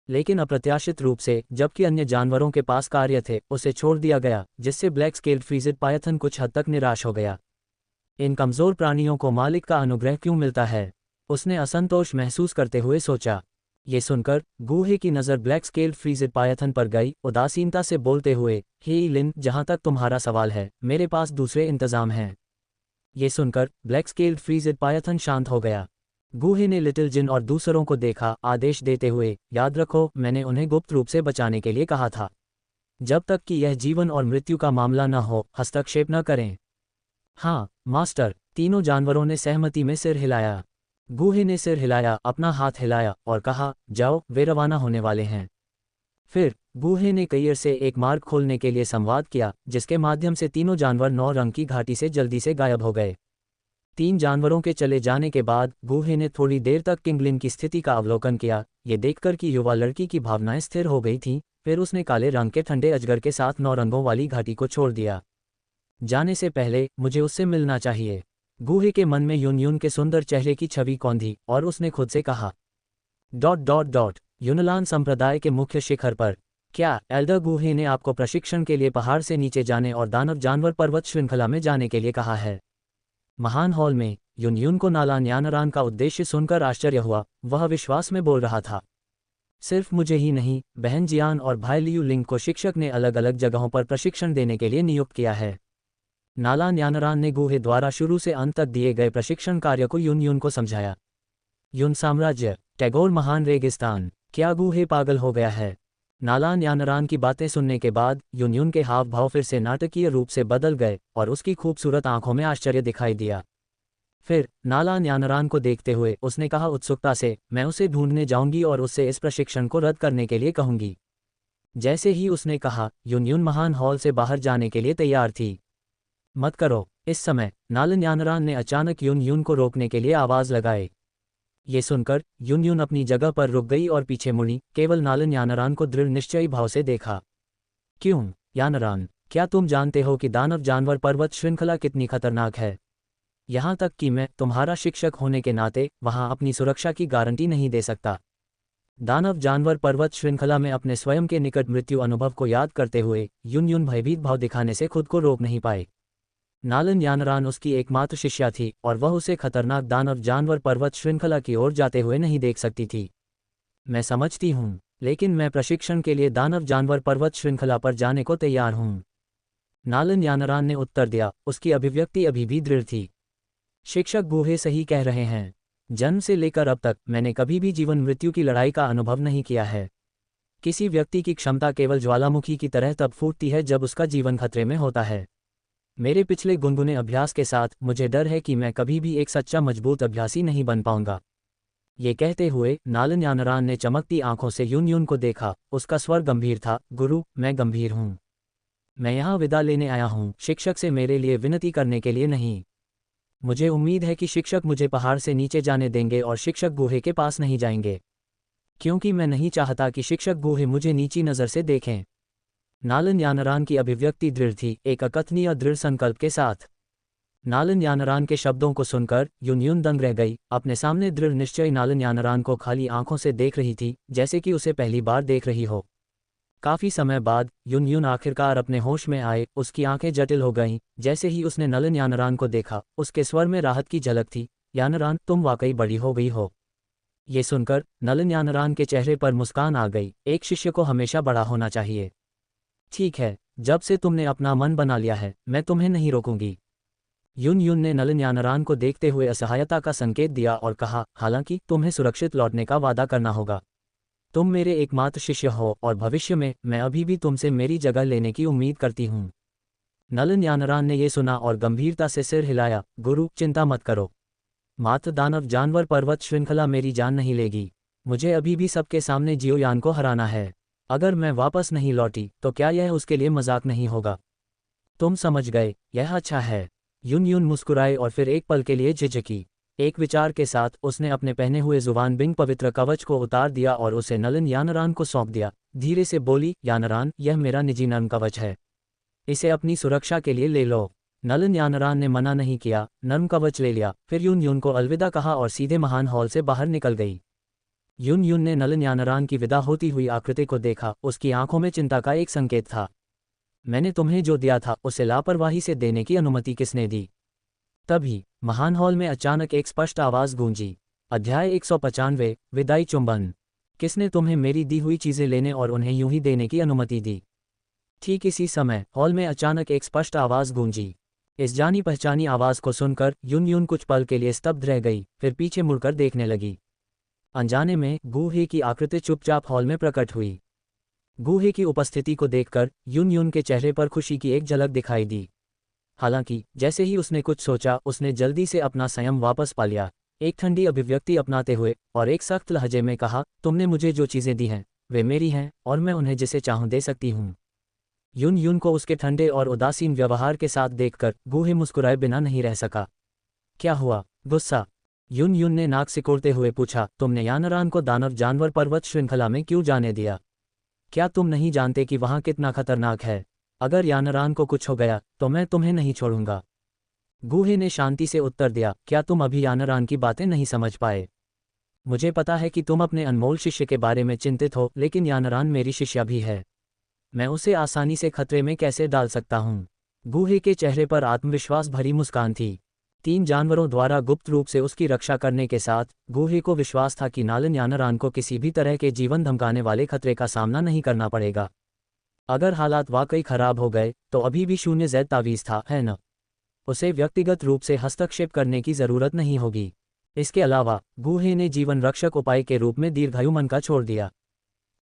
लेकिन अप्रत्याशित रूप से, जबकि अन्य जानवरों के पास कार्य थे, उसे छोड़ दिया गया, जिससे ब्लैक स्केल्ड फ्रीजिड पायथन कुछ हद तक निराश हो गया। इन कमज़ोर प्राणियों को मालिक का अनुग्रह क्यों मिलता है? उसने असंतोष महसूस करते हुए सोचा। ये सुनकर गूहे की नज़र ब्लैक स्केल्ड फ्रीजिड पायथन पर गई, उदासीनता से बोलते हुए, हे लिन, जहाँ तक तुम्हारा सवाल है, मेरे पास दूसरे इंतज़ाम हैं। ये सुनकर ब्लैक स्केल्ड फ्रीजिड पायथन शांत हो गया। गूहे ने लिटिल जिन और दूसरों को देखा, आदेश देते हुए, याद रखो, मैंने उन्हें गुप्त रूप से बचाने के लिए कहा था। जब तक कि यह जीवन और मृत्यु का मामला न हो, हस्तक्षेप न करें। हाँ मास्टर, तीनों जानवरों ने सहमति में सिर हिलाया। गूहे ने सिर हिलाया, अपना हाथ हिलाया और कहा, जाओ, वे रवाना होने वाले हैं। फिर गूहे ने कईर से एक मार्ग खोलने के लिए संवाद किया, जिसके माध्यम से तीनों जानवर 9 रंग की घाटी से जल्दी से गायब हो गए। 3 जानवरों के चले जाने के बाद गूहे ने थोड़ी देर तक किंगलिन की स्थिति का अवलोकन किया, ये देखकर कि युवा लड़की की भावनाएं स्थिर हो गई थीं। फिर उसने काले रंग के ठंडे अजगर के साथ 9 रंगों वाली घाटी को छोड़ दिया। जाने से पहले मुझे उससे मिलना चाहिए। गूहे के मन में यून के सुंदर चेहरे की छवि कौंधी और उसने खुद से कहा। यूनलान संप्रदाय के मुख्य शिखर पर। क्या एल्डर गूहे ने आपको प्रशिक्षण के लिए पहाड़ से नीचे जाने और दानव जानवर पर्वत श्रृंखला में जाने के लिए कहा है? महान हॉल में यून को नालान यानरान का उद्देश्य सुनकर आश्चर्य हुआ। वह विश्वास में बोल रहा था। सिर्फ मुझे ही नहीं, बहन जियान और भाई लियू लिंग को शिक्षक ने अलग अलग जगहों पर प्रशिक्षण देने के लिए नियुक्त किया है। नालान यानरान ने गूहे द्वारा शुरू से अंत तक दिए गए प्रशिक्षण कार्य को यून को समझाया। यून साम्राज्य, टैगोर महान रेगिस्तान। क्या गूहे पागल हो गया है? नालान यानरान की बातें सुनने के बाद यून के हाव भाव फिर से नाटकीय रूप से बदल गए और उसकी खूबसूरत आंखों में आश्चर्य दिखाई दिया। फिर नालान यानरान को देखते हुए उसने कहा उत्सुकता से, मैं उसे ढूंढने जाऊंगी और उससे इस प्रशिक्षण को रद्द करने के लिए कहूंगी। जैसे ही उसने कहा, यून महान हॉल से बाहर जाने के लिए तैयार थी। मत करो। इस समय नालन यानरान ने अचानक यून को रोकने के लिए आवाज लगाई। ये सुनकर यून अपनी जगह पर रुक गई और पीछे मुड़ी, केवल नालन यानरान को दृढ़ निश्चयी भाव से देखा। क्यों यानरान, क्या तुम जानते हो कि दानव जानवर पर्वत श्रृंखला कितनी खतरनाक है? यहाँ तक कि मैं तुम्हारा शिक्षक होने के नाते वहाँ अपनी सुरक्षा की गारंटी नहीं दे सकता। दानव जानवर पर्वत श्रृंखला में अपने स्वयं के निकट मृत्यु अनुभव को याद करते हुए यून भयभीत भाव दिखाने से खुद को रोक नहीं पाए। नालन यानरान उसकी एकमात्र शिष्या थी और वह उसे खतरनाक दानव जानवर पर्वत श्रृंखला की ओर जाते हुए नहीं देख सकती थी। मैं समझती हूँ, लेकिन मैं प्रशिक्षण के लिए दानव जानवर पर्वत श्रृंखला पर जाने को तैयार हूँ, नालन यानरान ने उत्तर दिया। उसकी अभिव्यक्ति अभी भी दृढ़ थी। शिक्षक गूहे सही कह रहे हैं। जन्म से लेकर अब तक मैंने कभी भी जीवन मृत्यु की लड़ाई का अनुभव नहीं किया है। किसी व्यक्ति की क्षमता केवल ज्वालामुखी की तरह तब फूटती है जब उसका जीवन खतरे में होता है। मेरे पिछले गुनगुने अभ्यास के साथ मुझे डर है कि मैं कभी भी एक सच्चा मजबूत अभ्यासी नहीं बन पाऊंगा। ये कहते हुए नालन यानरान ने चमकती आंखों से यून को देखा। उसका स्वर गंभीर था। गुरु, मैं गंभीर हूँ। मैं यहाँ विदा लेने आया हूँ, शिक्षक से मेरे लिए विनती करने के लिए नहीं। मुझे उम्मीद है कि शिक्षक मुझे पहाड़ से नीचे जाने देंगे और शिक्षक गूहे के पास नहीं जाएंगे, क्योंकि मैं नहीं चाहता कि शिक्षक गूहे मुझे नीची नज़र से देखें। नालन यानरान की अभिव्यक्ति दृढ़ थी, एक अकथनीय दृढ़ संकल्प के साथ। नालन यानरान के शब्दों को सुनकर यून दंग रह गई। अपने सामने दृढ़ निश्चय नालन यानरान को खाली आंखों से देख रही थी, जैसे कि उसे पहली बार देख रही हो। काफी समय बाद यून आखिरकार अपने होश में आए। उसकी आंखें जटिल हो गईं। जैसे ही उसने नालन यानरान को देखा, उसके स्वर में राहत की झलक थी। यानरान, तुम वाकई बड़ी हो गई हो। ये सुनकर नालन यानरान के चेहरे पर मुस्कान आ गई। एक शिष्य को हमेशा बड़ा होना चाहिए। ठीक है, जब से तुमने अपना मन बना लिया है, मैं तुम्हें नहीं रोकूंगी। यून ने नालन यानरान को देखते हुए असहायता का संकेत दिया और कहा, हालांकि तुम्हें सुरक्षित लौटने का वादा करना होगा। तुम मेरे एकमात्र शिष्य हो और भविष्य में मैं अभी भी तुमसे मेरी जगह लेने की उम्मीद करती हूँ। नालन यानरान ने यह सुना और गंभीरता से सिर हिलाया। गुरु, चिंता मत करो। मात्र दानव जानवर पर्वत श्रृंखला मेरी जान नहीं लेगी। मुझे अभी भी सबके सामने जियोयान को हराना है। अगर मैं वापस नहीं लौटी तो क्या यह उसके लिए मजाक नहीं होगा? तुम समझ गए, यह अच्छा है। यून मुस्कुराए और फिर एक पल के लिए झिझकी। एक विचार के साथ उसने अपने पहने हुए जुबान बिंग पवित्र कवच को उतार दिया और उसे नालन यानरान को सौंप दिया, धीरे से बोली, यानरान, यह मेरा निजी नर्म कवच है। इसे अपनी सुरक्षा के लिए ले लो। नलन यानरान ने मना नहीं किया, नर्म कवच ले लिया, फिर यून यून को अलविदा कहा और सीधे महान हॉल से बाहर निकल गई। यून यून ने नलन यानरान की विदा होती हुई आकृति को देखा, उसकी आंखों में चिंता का एक संकेत था। मैंने तुम्हें जो दिया था उसे लापरवाही से देने की अनुमति किसने दी? तभी महान हॉल में अचानक एक स्पष्ट आवाज गूंजी। अध्याय 195, विदाई चुंबन। किसने तुम्हें मेरी दी हुई चीजें लेने और उन्हें यूं ही देने की अनुमति दी? ठीक इसी समय हॉल में अचानक एक स्पष्ट आवाज गूंजी। इस जानी पहचानी आवाज को सुनकर यून यून कुछ पल के लिए स्तब्ध रह गई, फिर पीछे मुड़कर देखने लगी। अनजाने में गूहे की आकृति चुपचाप हॉल में प्रकट हुई। गूहे की उपस्थिति को देखकर यून यून के चेहरे पर खुशी की एक झलक दिखाई दी। हालांकि जैसे ही उसने कुछ सोचा, उसने जल्दी से अपना संयम वापस पा लिया, एक ठंडी अभिव्यक्ति अपनाते हुए और एक सख्त लहजे में कहा, तुमने मुझे जो चीज़ें दी हैं वे मेरी हैं और मैं उन्हें जिसे चाहूं दे सकती हूं। यून यून को उसके ठंडे और उदासीन व्यवहार के साथ देखकर गूहे मुस्कुराए बिना नहीं रह सका। क्या हुआ? गुस्सा? यून यून ने नाक सिकोड़ते हुए पूछा, तुमने यानरान को दानव जानवर पर्वत श्रृंखला में क्यों जाने दिया? क्या तुम नहीं जानते कि वहां कितना खतरनाक है? अगर यानरान को कुछ हो गया तो मैं तुम्हें नहीं छोड़ूंगा। गूहे ने शांति से उत्तर दिया, क्या तुम अभी यानरान की बातें नहीं समझ पाए? मुझे पता है कि तुम अपने अनमोल शिष्य के बारे में चिंतित हो, लेकिन यानरान मेरी शिष्या भी है। मैं उसे आसानी से खतरे में कैसे डाल सकता हूँ? गूहे के चेहरे पर आत्मविश्वास भरी मुस्कान थी। 3 जानवरों द्वारा गुप्त रूप से उसकी रक्षा करने के साथ गूहे को विश्वास था कि नालन यानरान को किसी भी तरह के जीवन धमकाने वाले खतरे का सामना नहीं करना पड़ेगा। अगर हालात वाकई खराब हो गए तो अभी भी 0Z तावीज़ था, है न? उसे व्यक्तिगत रूप से हस्तक्षेप करने की जरूरत नहीं होगी। इसके अलावा गूहे ने जीवन रक्षक उपाय के रूप में दीर्घायु मन का छोड़ दिया।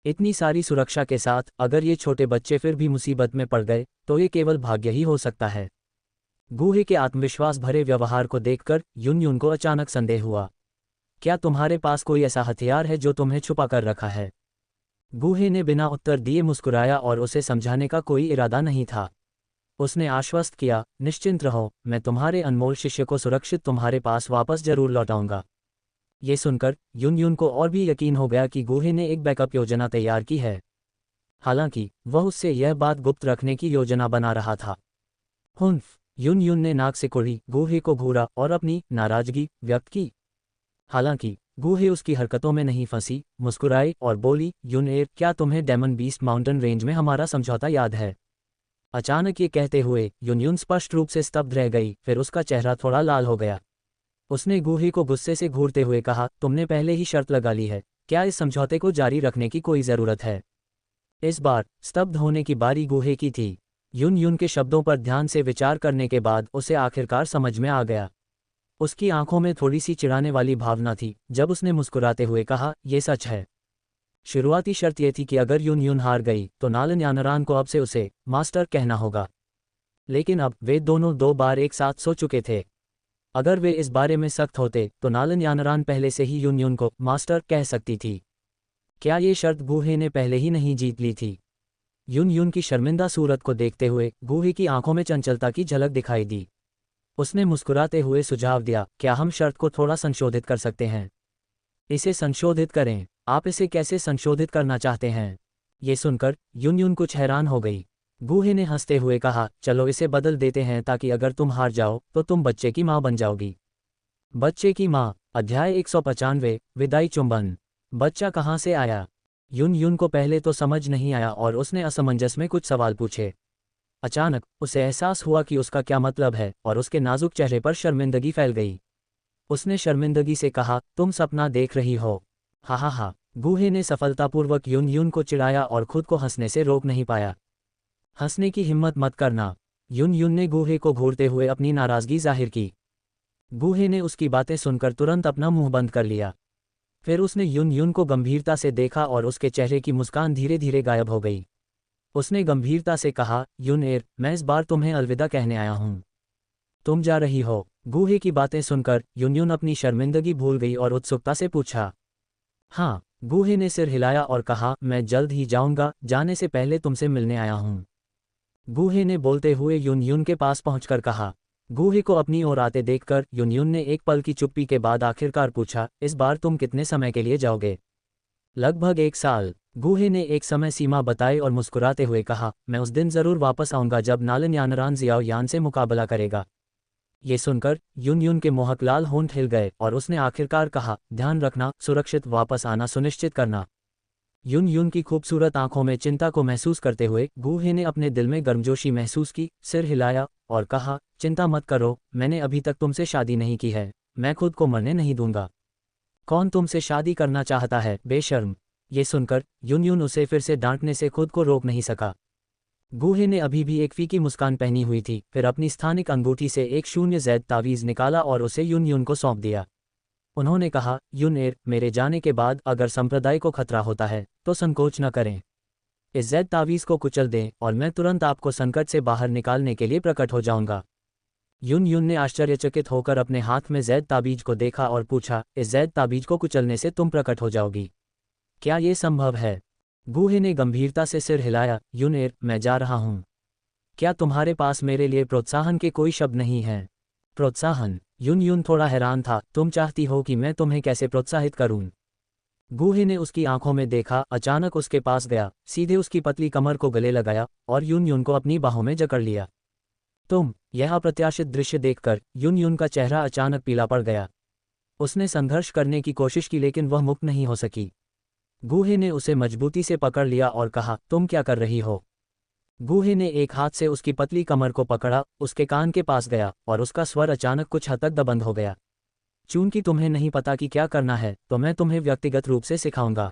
इतनी सारी सुरक्षा के साथ अगर ये छोटे बच्चे फिर भी मुसीबत में पड़ गए तो ये केवल भाग्य ही हो सकता है। गूहे के आत्मविश्वास भरे व्यवहार को देखकर यून यून को अचानक संदेह हुआ। क्या तुम्हारे पास कोई ऐसा हथियार है जो तुम्हें छुपा कर रखा है? गूहे ने बिना उत्तर दिए मुस्कुराया और उसे समझाने का कोई इरादा नहीं था। उसने आश्वस्त किया, निश्चिंत रहो, मैं तुम्हारे अनमोल शिष्य को सुरक्षित तुम्हारे पास वापस जरूर लौटाऊंगा। ये सुनकर यून यून को और भी यकीन हो गया कि गूहे ने एक बैकअप योजना तैयार की है। हालांकि वह उससे यह बात गुप्त रखने की योजना बना रहा था। हुन्फ! यून यून ने नाक से कुड़ी गूहे को घूरा और अपनी नाराजगी व्यक्त की। हालांकि गूहे उसकी हरकतों में नहीं फंसी, मुस्कुराई और बोली, यूनएर, क्या तुम्हें डेमन बीस्ट माउंटेन रेंज में हमारा समझौता याद है? अचानक ये कहते हुए यून यून स्पष्ट रूप से स्तब्ध रह गई, फिर उसका चेहरा थोड़ा लाल हो गया। उसने गूहे को गुस्से से घूरते हुए कहा, तुमने पहले ही शर्त लगा ली है, क्या इस समझौते को जारी रखने की कोई ज़रूरत है? इस बार स्तब्ध होने की बारी गूहे की थी। यून यून के शब्दों पर ध्यान से विचार करने के बाद उसे आखिरकार समझ में आ गया। उसकी आंखों में थोड़ी सी चिढ़ाने वाली भावना थी जब उसने मुस्कुराते हुए कहा, यह सच है। शुरुआती शर्त यह थी कि अगर यून यून हार गई तो नालन यानरान को अब से उसे मास्टर कहना होगा। लेकिन अब वे दोनों 2 बार एक साथ सो चुके थे। अगर वे इस बारे में सख्त होते तो नालन यानरान पहले से ही यून यून को मास्टर कह सकती थी। क्या ये शर्त गूहे ने पहले ही नहीं जीत ली थी? यून यून की शर्मिंदा सूरत को देखते हुए गूहे की आंखों में चंचलता की झलक दिखाई दी। उसने मुस्कुराते हुए सुझाव दिया, क्या हम शर्त को थोड़ा संशोधित कर सकते हैं? इसे संशोधित करें? आप इसे कैसे संशोधित करना चाहते हैं? ये सुनकर यून यून कुछ हैरान हो गई। गूहे ने हंसते हुए कहा, चलो इसे बदल देते हैं ताकि अगर तुम हार जाओ तो तुम बच्चे की माँ बन जाओगी। बच्चे की माँ। अध्याय 195, विदाई चुंबन। बच्चा कहाँ से आया? यून यून को पहले तो समझ नहीं आया और उसने असमंजस में कुछ सवाल पूछे। अचानक उसे एहसास हुआ कि उसका क्या मतलब है और उसके नाजुक चेहरे पर शर्मिंदगी फैल गई। उसने शर्मिंदगी से कहा, तुम सपना देख रही हो? हा हा हा। गूहे ने सफलतापूर्वक यून यून को चिढ़ाया और खुद को हंसने से रोक नहीं पाया। हंसने की हिम्मत मत करना। यून यून ने गूहे को घूरते हुए अपनी नाराजगी जाहिर की। गूहे ने उसकी बातें सुनकर तुरंत अपना मुंह बंद कर लिया। फिर उसने यून यून को गंभीरता से देखा और उसके चेहरे की मुस्कान धीरे धीरे गायब हो गई। उसने गंभीरता से कहा, यूनएर, मैं इस बार तुम्हें अलविदा कहने आया हूँ। तुम जा रही हो? गूहे की बातें सुनकर यून यून अपनी शर्मिंदगी भूल गई और उत्सुकता से पूछा। हाँ। गूहे ने सिर हिलाया और कहा, मैं जल्द ही जाऊंगा, जाने से पहले तुमसे मिलने आया हूँ। गूहे ने बोलते हुए यून यून के पास पहुंचकर कहा। गूहे को अपनी ओर आते देखकर यून यून ने एक पल की चुप्पी के बाद आखिरकार पूछा, इस बार तुम कितने समय के लिए जाओगे? लगभग 1 साल। गूहे ने एक समय सीमा बताई और मुस्कुराते हुए कहा, मैं उस दिन जरूर वापस आऊंगा जब नालन यानरान जियाओ यान से मुकाबला करेगा। ये सुनकर युन युन के मोहक लाल होंठ हिल गए और उसने आखिरकार कहा, ध्यान रखना, सुरक्षित वापस आना सुनिश्चित करना। युन युन की खूबसूरत आंखों में चिंता को महसूस करते हुए गूहे ने अपने दिल में गर्मजोशी महसूस की, सिर हिलाया और कहा, चिंता मत करो, मैंने अभी तक तुमसे शादी नहीं की है, मैं खुद को मरने नहीं दूंगा। कौन तुमसे शादी करना चाहता है, बेशर्म। ये सुनकर युन युन उसे फिर से डांटने से खुद को रोक नहीं सका। गूहे ने अभी भी एक फीकी मुस्कान पहनी हुई थी, फिर अपनी स्थानिक अंगूठी से एक शून्य ज़ैद तावीज़ निकाला और उसे युन युन को सौंप दिया। उन्होंने कहा, युन मेरे जाने के बाद अगर संप्रदाय को खतरा होता है तो संकोच न करें। इस ज़ैद तावीज़ को कुचल दें और मैं तुरंत आपको संकट से बाहर निकालने के लिए प्रकट हो जाऊंगा। युन युन ने आश्चर्यचकित होकर अपने हाथ में ज़ैद ताबीज को देखा और पूछा, इस ज़ैद ताबीज को कुचलने से तुम प्रकट हो जाओगी? क्या ये संभव है? गूहे ने गंभीरता से सिर हिलाया, युन मैं जा रहा हूँ। क्या तुम्हारे पास मेरे लिए प्रोत्साहन के कोई शब्द नहीं हैं? प्रोत्साहन? युन युन थोड़ा हैरान था, तुम चाहती हो कि मैं तुम्हें कैसे प्रोत्साहित करूं? गूहे ने उसकी आंखों में देखा, अचानक उसके पास गया, सीधे उसकी पतली कमर को गले लगाया और युन युन को अपनी बाहों में जकड़ लिया। यह अप्रत्याशित दृश्य देखकर युन युन का चेहरा अचानक पीला पड़ गया। उसने संघर्ष करने की कोशिश की लेकिन वह मुक्त नहीं हो सकी। गूहे ने उसे मजबूती से पकड़ लिया और कहा, तुम क्या कर रही हो? गूहे ने एक हाथ से उसकी पतली कमर को पकड़ा, उसके कान के पास गया और उसका स्वर अचानक कुछ हद तक दबंग हो गया। चूंकि तुम्हें नहीं पता कि क्या करना है तो मैं तुम्हें व्यक्तिगत रूप से सिखाऊंगा।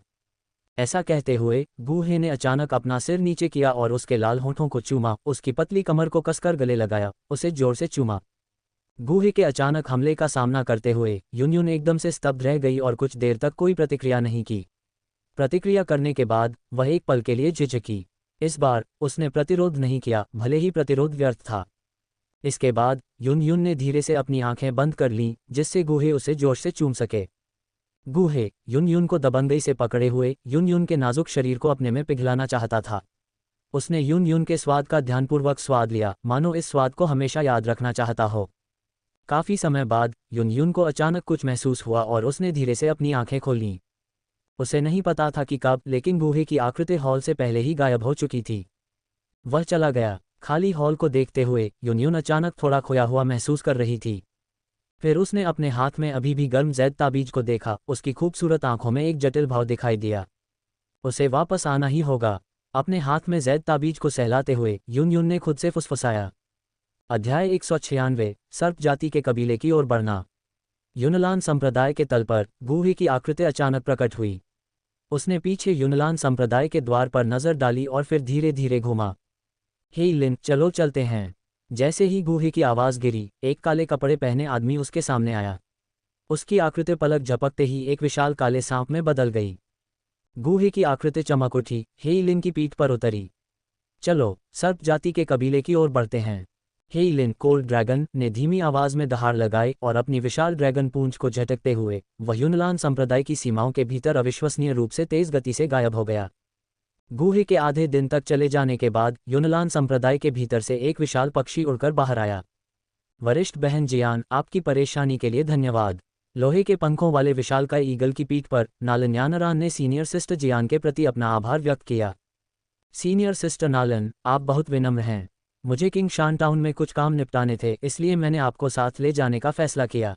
ऐसा कहते हुए गूहे ने अचानक अपना सिर नीचे किया और उसके लाल होठों को चूमा, उसकी पतली कमर को कसकर गले लगाया, उसे जोर से चूमा। गूहे के अचानक हमले का सामना करते हुए युन युन एकदम से स्तब्ध रह गई और कुछ देर तक कोई प्रतिक्रिया नहीं की। प्रतिक्रिया करने के बाद वह एक पल के लिए झिझकी। इस बार उसने प्रतिरोध नहीं किया, भले ही प्रतिरोध व्यर्थ था। इसके बाद युन युन ने धीरे से अपनी आंखें बंद कर लीं जिससे गूहे उसे जोश से चूम सके। गूहे युन युन को दबंगई से पकड़े हुए युन युन के नाजुक शरीर को अपने में पिघलाना चाहता था। उसने युन युन के स्वाद का ध्यानपूर्वक स्वाद लिया, मानो इस स्वाद को हमेशा याद रखना चाहता हो। काफी समय बाद युन युन को अचानक कुछ महसूस हुआ और उसने धीरे से अपनी आंखें खोलीं। उसे नहीं पता था कि कब, लेकिन गूहे की आकृति हॉल से पहले ही गायब हो चुकी थी। वह चला गया। खाली हॉल को देखते हुए युन युन अचानक थोड़ा खोया हुआ महसूस कर रही थी। फिर उसने अपने हाथ में अभी भी गर्म ज़ैद ताबीज को देखा, उसकी खूबसूरत आंखों में एक जटिल भाव दिखाई दिया। उसे वापस आना ही होगा। अपने हाथ में ज़ैद ताबीज को सहलाते हुए युन युन ने खुद से फुसफुसाया। अध्याय 196, सर्प जाति के कबीले की ओर बढ़ना। युनलान संप्रदाय के तल पर गूहे की आकृति अचानक प्रकट हुई। उसने पीछे युनलान संप्रदाय के द्वार पर नजर डाली और फिर धीरे धीरे घूमा। हे लिन, चलो चलते हैं। जैसे ही गूहे की आवाज़ गिरी, एक काले कपड़े पहने आदमी उसके सामने आया। उसकी आकृति पलक झपकते ही एक विशाल काले सांप में बदल गई। गूहे की आकृति चमक उठी, हे लिन की पीठ पर उतरी। चलो, सर्प जाति के कबीले की ओर बढ़ते हैं। हे लिन, कोल्ड ड्रैगन ने धीमी आवाज में दहाड़ लगाई और अपनी विशाल ड्रैगन पूंछ को झटकते हुए वह युनलान संप्रदाय की सीमाओं के भीतर अविश्वसनीय रूप से तेज गति से गायब हो गया। गूहे के आधे दिन तक चले जाने के बाद युनलान संप्रदाय के भीतर से एक विशाल पक्षी उड़कर बाहर आया। वरिष्ठ बहन जियान, आपकी परेशानी के लिए धन्यवाद। लोहे के पंखों वाले विशालकाय ईगल की पीठ पर नालन यानरान ने सीनियर सिस्टर जियान के प्रति अपना आभार व्यक्त किया। सीनियर सिस्टर नालन, आप बहुत विनम्र हैं। मुझे किंग शान टाउन में कुछ काम निपटाने थे, इसलिए मैंने आपको साथ ले जाने का फैसला किया।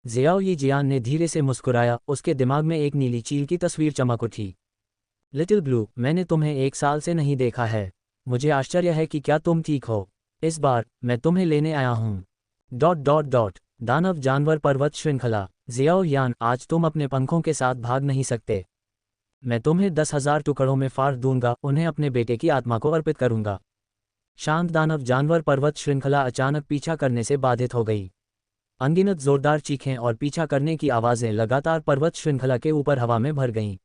जियाओ यी जियान ने धीरे से मुस्कुराया, उसके दिमाग में एक नीली चील की तस्वीर चमक उठी। लिटिल ब्लू, मैंने तुम्हें 1 साल से नहीं देखा है। मुझे आश्चर्य है कि क्या तुम ठीक हो। इस बार मैं तुम्हें लेने आया हूँ। दानव जानवर पर्वत श्रृंखला। जियाओ यान, आज तुम अपने पंखों के साथ भाग नहीं सकते। मैं तुम्हें 10,000 टुकड़ों में फाड़ दूंगा, उन्हें अपने बेटे की आत्मा को अर्पित करूंगा। शांत दानव जानवर पर्वत श्रृंखला अचानक पीछा करने से बाधित हो गई। अनगिनत जोरदार चीखें और पीछा करने की आवाज़ें लगातार पर्वत श्रृंखला के ऊपर हवा में भर गईं।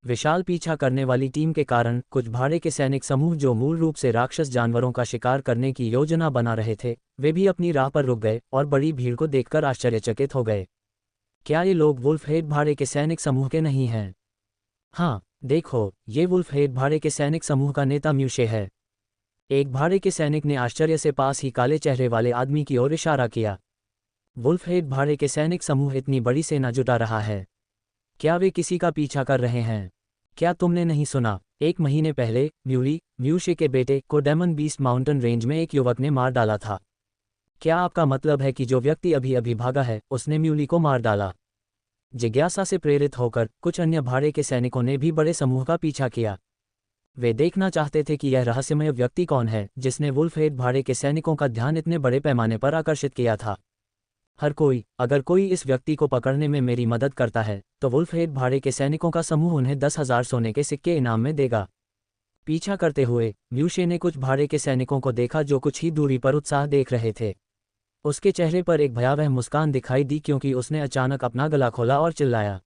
विशाल पीछा करने वाली टीम के कारण कुछ भाड़े के सैनिक समूह जो मूल रूप से राक्षस जानवरों का शिकार करने की योजना बना रहे थे, वे भी अपनी राह पर रुक गए और बड़ी भीड़ को देखकर आश्चर्यचकित हो गए। क्या ये लोग वुल्फ हेड भाड़े के सैनिक समूह के नहीं हैं? हाँ, देखो, ये वुल्फ हेड भाड़े के सैनिक समूह का नेता म्यूशे है। एक भाड़े के सैनिक ने आश्चर्य से पास ही काले चेहरे वाले आदमी की ओर इशारा किया। वुल्फ हेड भाड़े के सैनिक समूह इतनी बड़ी सेना जुटा रहा है। क्या वे किसी का पीछा कर रहे हैं? क्या तुमने नहीं सुना? 1 महीने पहले म्यूशे के बेटे को डेमन बीस्ट माउंटेन रेंज में एक युवक ने मार डाला था। क्या आपका मतलब है कि जो व्यक्ति अभी अभी भागा है उसने म्यूली को मार डाला? जिज्ञासा से प्रेरित होकर कुछ अन्य भाड़े के सैनिकों ने भी बड़े समूह का पीछा किया। वे देखना चाहते थे कि यह रहस्यमय व्यक्ति कौन है जिसने वुल्फहेड भाड़े के सैनिकों का ध्यान इतने बड़े पैमाने पर आकर्षित किया था। हर कोई, अगर कोई इस व्यक्ति को पकड़ने में मेरी मदद करता है तो वुल्फहेड भाड़े के सैनिकों का समूह उन्हें 10,000 सोने के सिक्के इनाम में देगा। पीछा करते हुए म्यूशे ने कुछ भाड़े के सैनिकों को देखा जो कुछ ही दूरी पर उत्साह देख रहे थे। उसके चेहरे पर एक भयावह मुस्कान दिखाई दी क्योंकि उसने अचानक अपना गला खोला और चिल्लाया।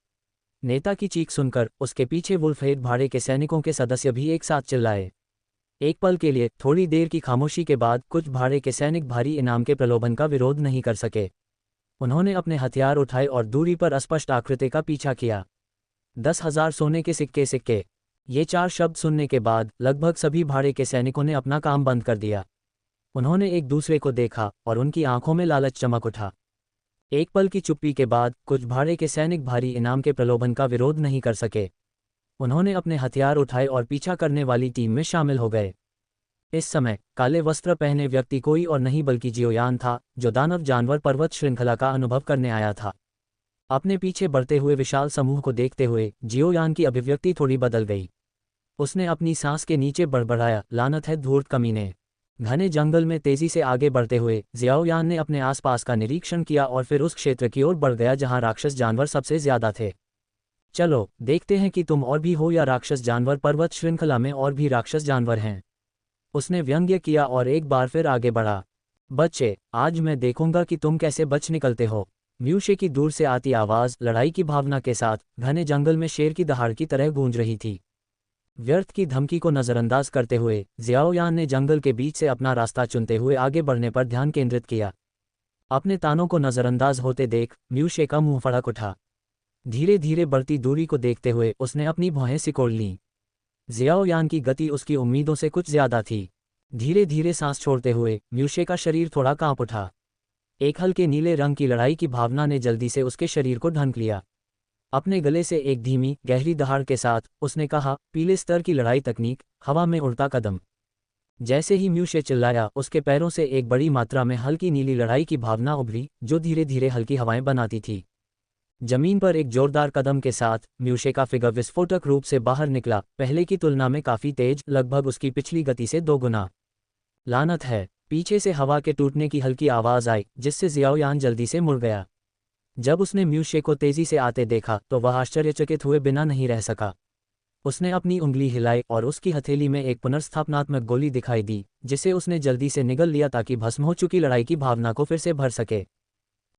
नेता की चीख सुनकर उसके पीछे वुल्फहेड भाड़े के सैनिकों के सदस्य भी एक साथ चिल्लाए। एक पल के लिए थोड़ी देर की खामोशी के बाद कुछ भाड़े के सैनिक भारी इनाम के प्रलोभन का विरोध नहीं कर सके। उन्होंने अपने हथियार उठाए और दूरी पर अस्पष्ट आकृति का पीछा किया। 10,000 सोने के सिक्के। ये 4 शब्द सुनने के बाद लगभग सभी भाड़े के सैनिकों ने अपना काम बंद कर दिया। उन्होंने एक दूसरे को देखा और उनकी आंखों में लालच चमक उठा। एक पल की चुप्पी के बाद कुछ भाड़े के सैनिक भारी इनाम के प्रलोभन का विरोध नहीं कर सके। उन्होंने अपने हथियार उठाए और पीछा करने वाली टीम में शामिल हो गए। इस समय काले वस्त्र पहने व्यक्ति कोई और नहीं बल्कि जियोयान था, जो दानव जानवर पर्वत श्रृंखला का अनुभव करने आया था। अपने पीछे बढ़ते हुए विशाल समूह को देखते हुए जियोयान की अभिव्यक्ति थोड़ी बदल गई। उसने अपनी सांस के नीचे बड़बड़ाया, लानत है धूर्त कमीने। घने जंगल में तेजी से आगे बढ़ते हुए जियाओयान ने अपने आसपास का निरीक्षण किया और फिर उस क्षेत्र की ओर बढ़ गया जहां राक्षस जानवर सबसे ज्यादा थे। चलो देखते हैं कि तुम और भी हो या राक्षस जानवर पर्वत श्रृंखला में और भी राक्षस जानवर हैं, उसने व्यंग्य किया और एक बार फिर आगे बढ़ा। बच्चे, आज मैं देखूंगा कि तुम कैसे बच निकलते हो। म्यूशे की दूर से आती आवाज लड़ाई की भावना के साथ घने जंगल में शेर की दहाड़ की तरह गूंज रही थी। व्यर्थ की धमकी को नजरअंदाज करते हुए जियाओयान ने जंगल के बीच से अपना रास्ता चुनते हुए आगे बढ़ने पर ध्यान केंद्रित किया। अपने तानों को नजरअंदाज होते देख म्यूशे का मुंह फड़क उठा। धीरे धीरे बढ़ती दूरी को देखते हुए उसने अपनी भौहें सिकोड़ लीं। जियाओयान की गति उसकी उम्मीदों से कुछ ज्यादा थी। धीरे धीरे सांस छोड़ते हुए म्यूशे का शरीर थोड़ा कांप उठा। एक हल्के नीले रंग की लड़ाई की भावना ने जल्दी से उसके शरीर को ढंक लिया। अपने गले से एक धीमी गहरी दहाड़ के साथ उसने कहा, पीले स्तर की लड़ाई तकनीक, हवा में उड़ता कदम। जैसे ही म्यूशे चिल्लाया उसके पैरों से एक बड़ी मात्रा में हल्की नीली लड़ाई की भावना उभरी जो धीरे धीरे हल्की हवाएं बनाती थी। जमीन पर एक जोरदार कदम के साथ म्यूशे का फिगर विस्फोटक रूप से बाहर निकला, पहले की तुलना में काफी तेज, लगभग उसकी पिछली गति से 2 गुना। लानत है, पीछे से हवा के टूटने की हल्की आवाज आई जिससे जियाओयान जल्दी से मुड़ गया। जब उसने म्यूशे को तेजी से आते देखा तो वह आश्चर्यचकित हुए बिना नहीं रह सका। उसने अपनी उंगली हिलाई और उसकी हथेली में एक पुनर्स्थापनात्मक गोली दिखाई दी जिसे उसने जल्दी से निगल लिया ताकि भस्म हो चुकी लड़ाई की भावना को फिर से भर सके।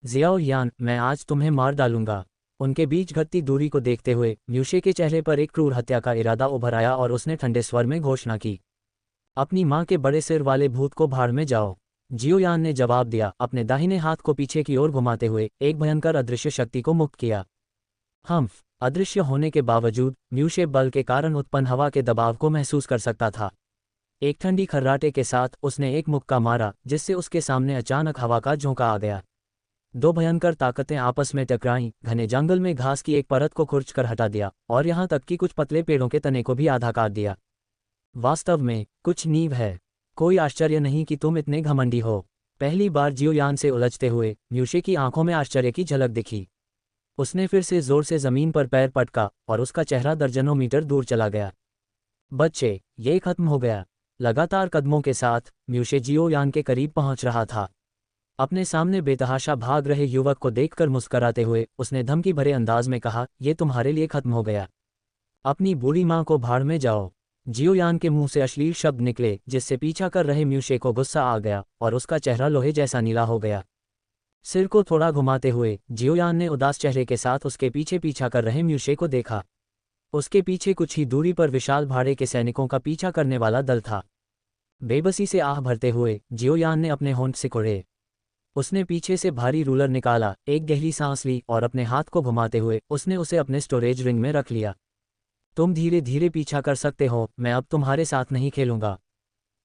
जियाओयान, मैं आज तुम्हें मार डालूंगा। उनके बीच घटती दूरी को देखते हुए म्यूशे के चेहरे पर एक क्रूर हत्या का इरादा उभर आया और उसने ठंडे स्वर में घोषणा की, अपनी मां के बड़े सिर वाले भूत को भाड़ में जाओ। जियोयान ने जवाब दिया, अपने दाहिने हाथ को पीछे की ओर घुमाते हुए एक भयंकर अदृश्य शक्ति को मुक्त किया। अदृश्य होने के बावजूद म्यूशे बल के कारण उत्पन्न हवा के दबाव को महसूस कर सकता था। एक ठंडी खर्राटे के साथ उसने एक मुक्का मारा जिससे उसके सामने अचानक हवा का झोंका आ गया। 2 भयंकर ताकतें आपस में टकराईं, घने जंगल में घास की एक परत को खुरचकर हटा दिया और यहां तक कि कुछ पतले पेड़ों के तने को भी आधा काट दिया। वास्तव में कुछ नींव है। कोई आश्चर्य नहीं कि तुम इतने घमंडी हो। पहली बार जियोयान से उलझते हुए म्यूशे की आंखों में आश्चर्य की झलक दिखी। उसने फिर से जोर से जमीन पर पैर पटका और उसका चेहरा दर्जनों मीटर दूर चला गया। बच्चे, ये खत्म हो गया। लगातार कदमों के साथ म्यूशे जियोयान के करीब पहुंच रहा था। अपने सामने बेतहाशा भाग रहे युवक को देखकर मुस्कराते हुए उसने धमकी भरे अंदाज में कहा, ये तुम्हारे लिए खत्म हो गया। अपनी बूढ़ी मां को भाड़ में जाओ। जियोयान के मुंह से अश्लील शब्द निकले जिससे पीछा कर रहे म्यूशे को गुस्सा आ गया और उसका चेहरा लोहे जैसा नीला हो गया। सिर को थोड़ा घुमाते हुए जियोयान ने उदास चेहरे के साथ उसके पीछे पीछा कर रहे म्यूशे को देखा। उसके पीछे कुछ ही दूरी पर विशाल भाड़े के सैनिकों का पीछा करने वाला दल था। बेबसी से आह भरते हुए जियोयान ने अपने होंठ सिकोड़े। उसने पीछे से भारी रूलर निकाला, एक गहरी सांस ली और अपने हाथ को घुमाते हुए उसने उसे अपने स्टोरेज रिंग में रख लिया। तुम धीरे धीरे पीछा कर सकते हो, मैं अब तुम्हारे साथ नहीं खेलूंगा।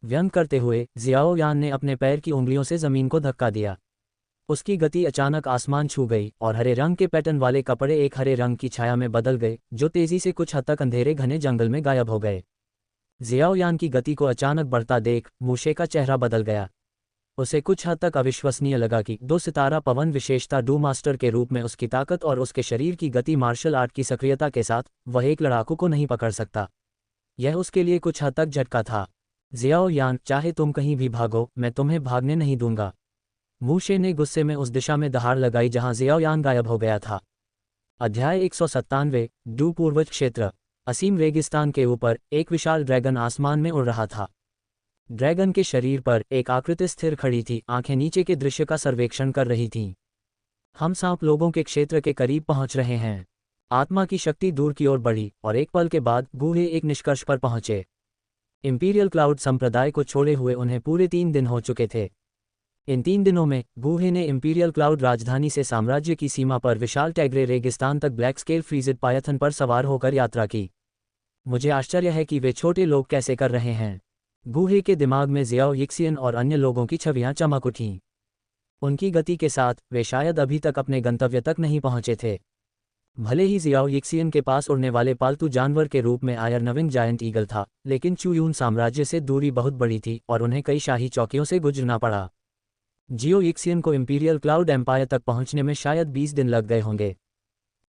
व्यंग करते हुए जियाओयान ने अपने पैर की उंगलियों से जमीन को धक्का दिया। उसकी गति अचानक आसमान छू गई और हरे रंग के पैटर्न वाले कपड़े एक हरे रंग की छाया में बदल गए, जो तेजी से कुछ हद तक अंधेरे घने जंगल में गायब हो गए। जियाओयान की गति को अचानक बढ़ता देख मूशे का चेहरा बदल गया। उसे कुछ हद तक अविश्वसनीय लगा कि 2 सितारा पवन विशेषता डू मास्टर के रूप में उसकी ताकत और उसके शरीर की गति मार्शल आर्ट की सक्रियता के साथ वह एक लड़ाकू को नहीं पकड़ सकता। यह उसके लिए कुछ हद तक झटका था। जियाओयान, चाहे तुम कहीं भी भागो, मैं तुम्हें भागने नहीं दूंगा। मूशे ने गुस्से में उस दिशा में दहाड़ लगाई जहां जियाओयान गायब हो गया था। अध्याय 197 डू पूर्वज क्षेत्र। असीम रेगिस्तान के ऊपर एक विशाल ड्रैगन आसमान में उड़ रहा था। ड्रैगन के शरीर पर एक आकृति स्थिर खड़ी थी, आंखें नीचे के दृश्य का सर्वेक्षण कर रही थीं। हम सांप लोगों के क्षेत्र के करीब पहुंच रहे हैं। आत्मा की शक्ति दूर की ओर बढ़ी और एक पल के बाद गूहे एक निष्कर्ष पर पहुंचे। इंपीरियल क्लाउड संप्रदाय को छोड़े हुए उन्हें पूरे 3 दिन हो चुके थे। इन 3 दिनों में गूहे ने इंपीरियल क्लाउड राजधानी से साम्राज्य की सीमा पर विशाल टैग्रे रेगिस्तान तक ब्लैक स्केल फ्रीजिड पायथन पर सवार होकर यात्रा की। मुझे आश्चर्य है कि वे छोटे लोग कैसे कर रहे हैं। गूहे के दिमाग में जियाओ यिक्सियन और अन्य लोगों की छवियां चमक उठीं। उनकी गति के साथ वे शायद अभी तक अपने गंतव्य तक नहीं पहुंचे थे। भले ही जियाओ यिक्सियन के पास उड़ने वाले पालतू जानवर के रूप में आयर नविंग जायंट ईगल था, लेकिन चुयून साम्राज्य से दूरी बहुत बड़ी थी और उन्हें कई शाही चौकियों से गुजरना पड़ा। जियो यिक्सियन को इंपीरियल क्लाउड एम्पायर तक पहुंचने में शायद 20 दिन लग गए होंगे।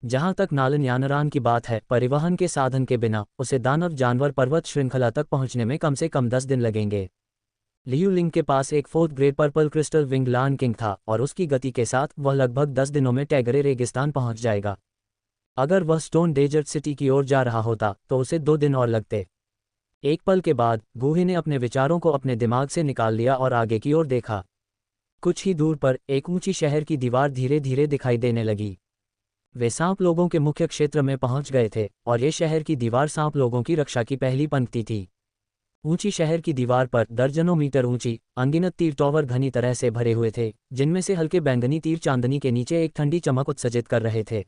जहां तक नालन यानरान की बात है, परिवहन के साधन के बिना उसे दानव जानवर पर्वत श्रृंखला तक पहुंचने में कम से कम 10 दिन लगेंगे। लियू लिंग के पास एक 4th grade purple crystal wing lion king था और उसकी गति के साथ वह लगभग 10 दिनों में टैगरे रेगिस्तान पहुंच जाएगा। अगर वह स्टोन डेजर्ट सिटी की ओर जा रहा होता तो उसे 2 दिन और लगते। एक पल के बाद गूहे ने अपने विचारों को अपने दिमाग से निकाल लिया और आगे की ओर देखा। कुछ ही दूर पर एक ऊंची शहर की दीवार धीरे धीरे दिखाई देने लगी। वे सांप लोगों के मुख्य क्षेत्र में पहुंच गए थे और ये शहर की दीवार सांप लोगों की रक्षा की पहली पंक्ति थी। ऊंची शहर की दीवार पर दर्जनों मीटर ऊंची अनगिनत तीर टॉवर घनी तरह से भरे हुए थे, जिनमें से हल्के बैंगनी तीर चांदनी के नीचे एक ठंडी चमक उत्सर्जित कर रहे थे।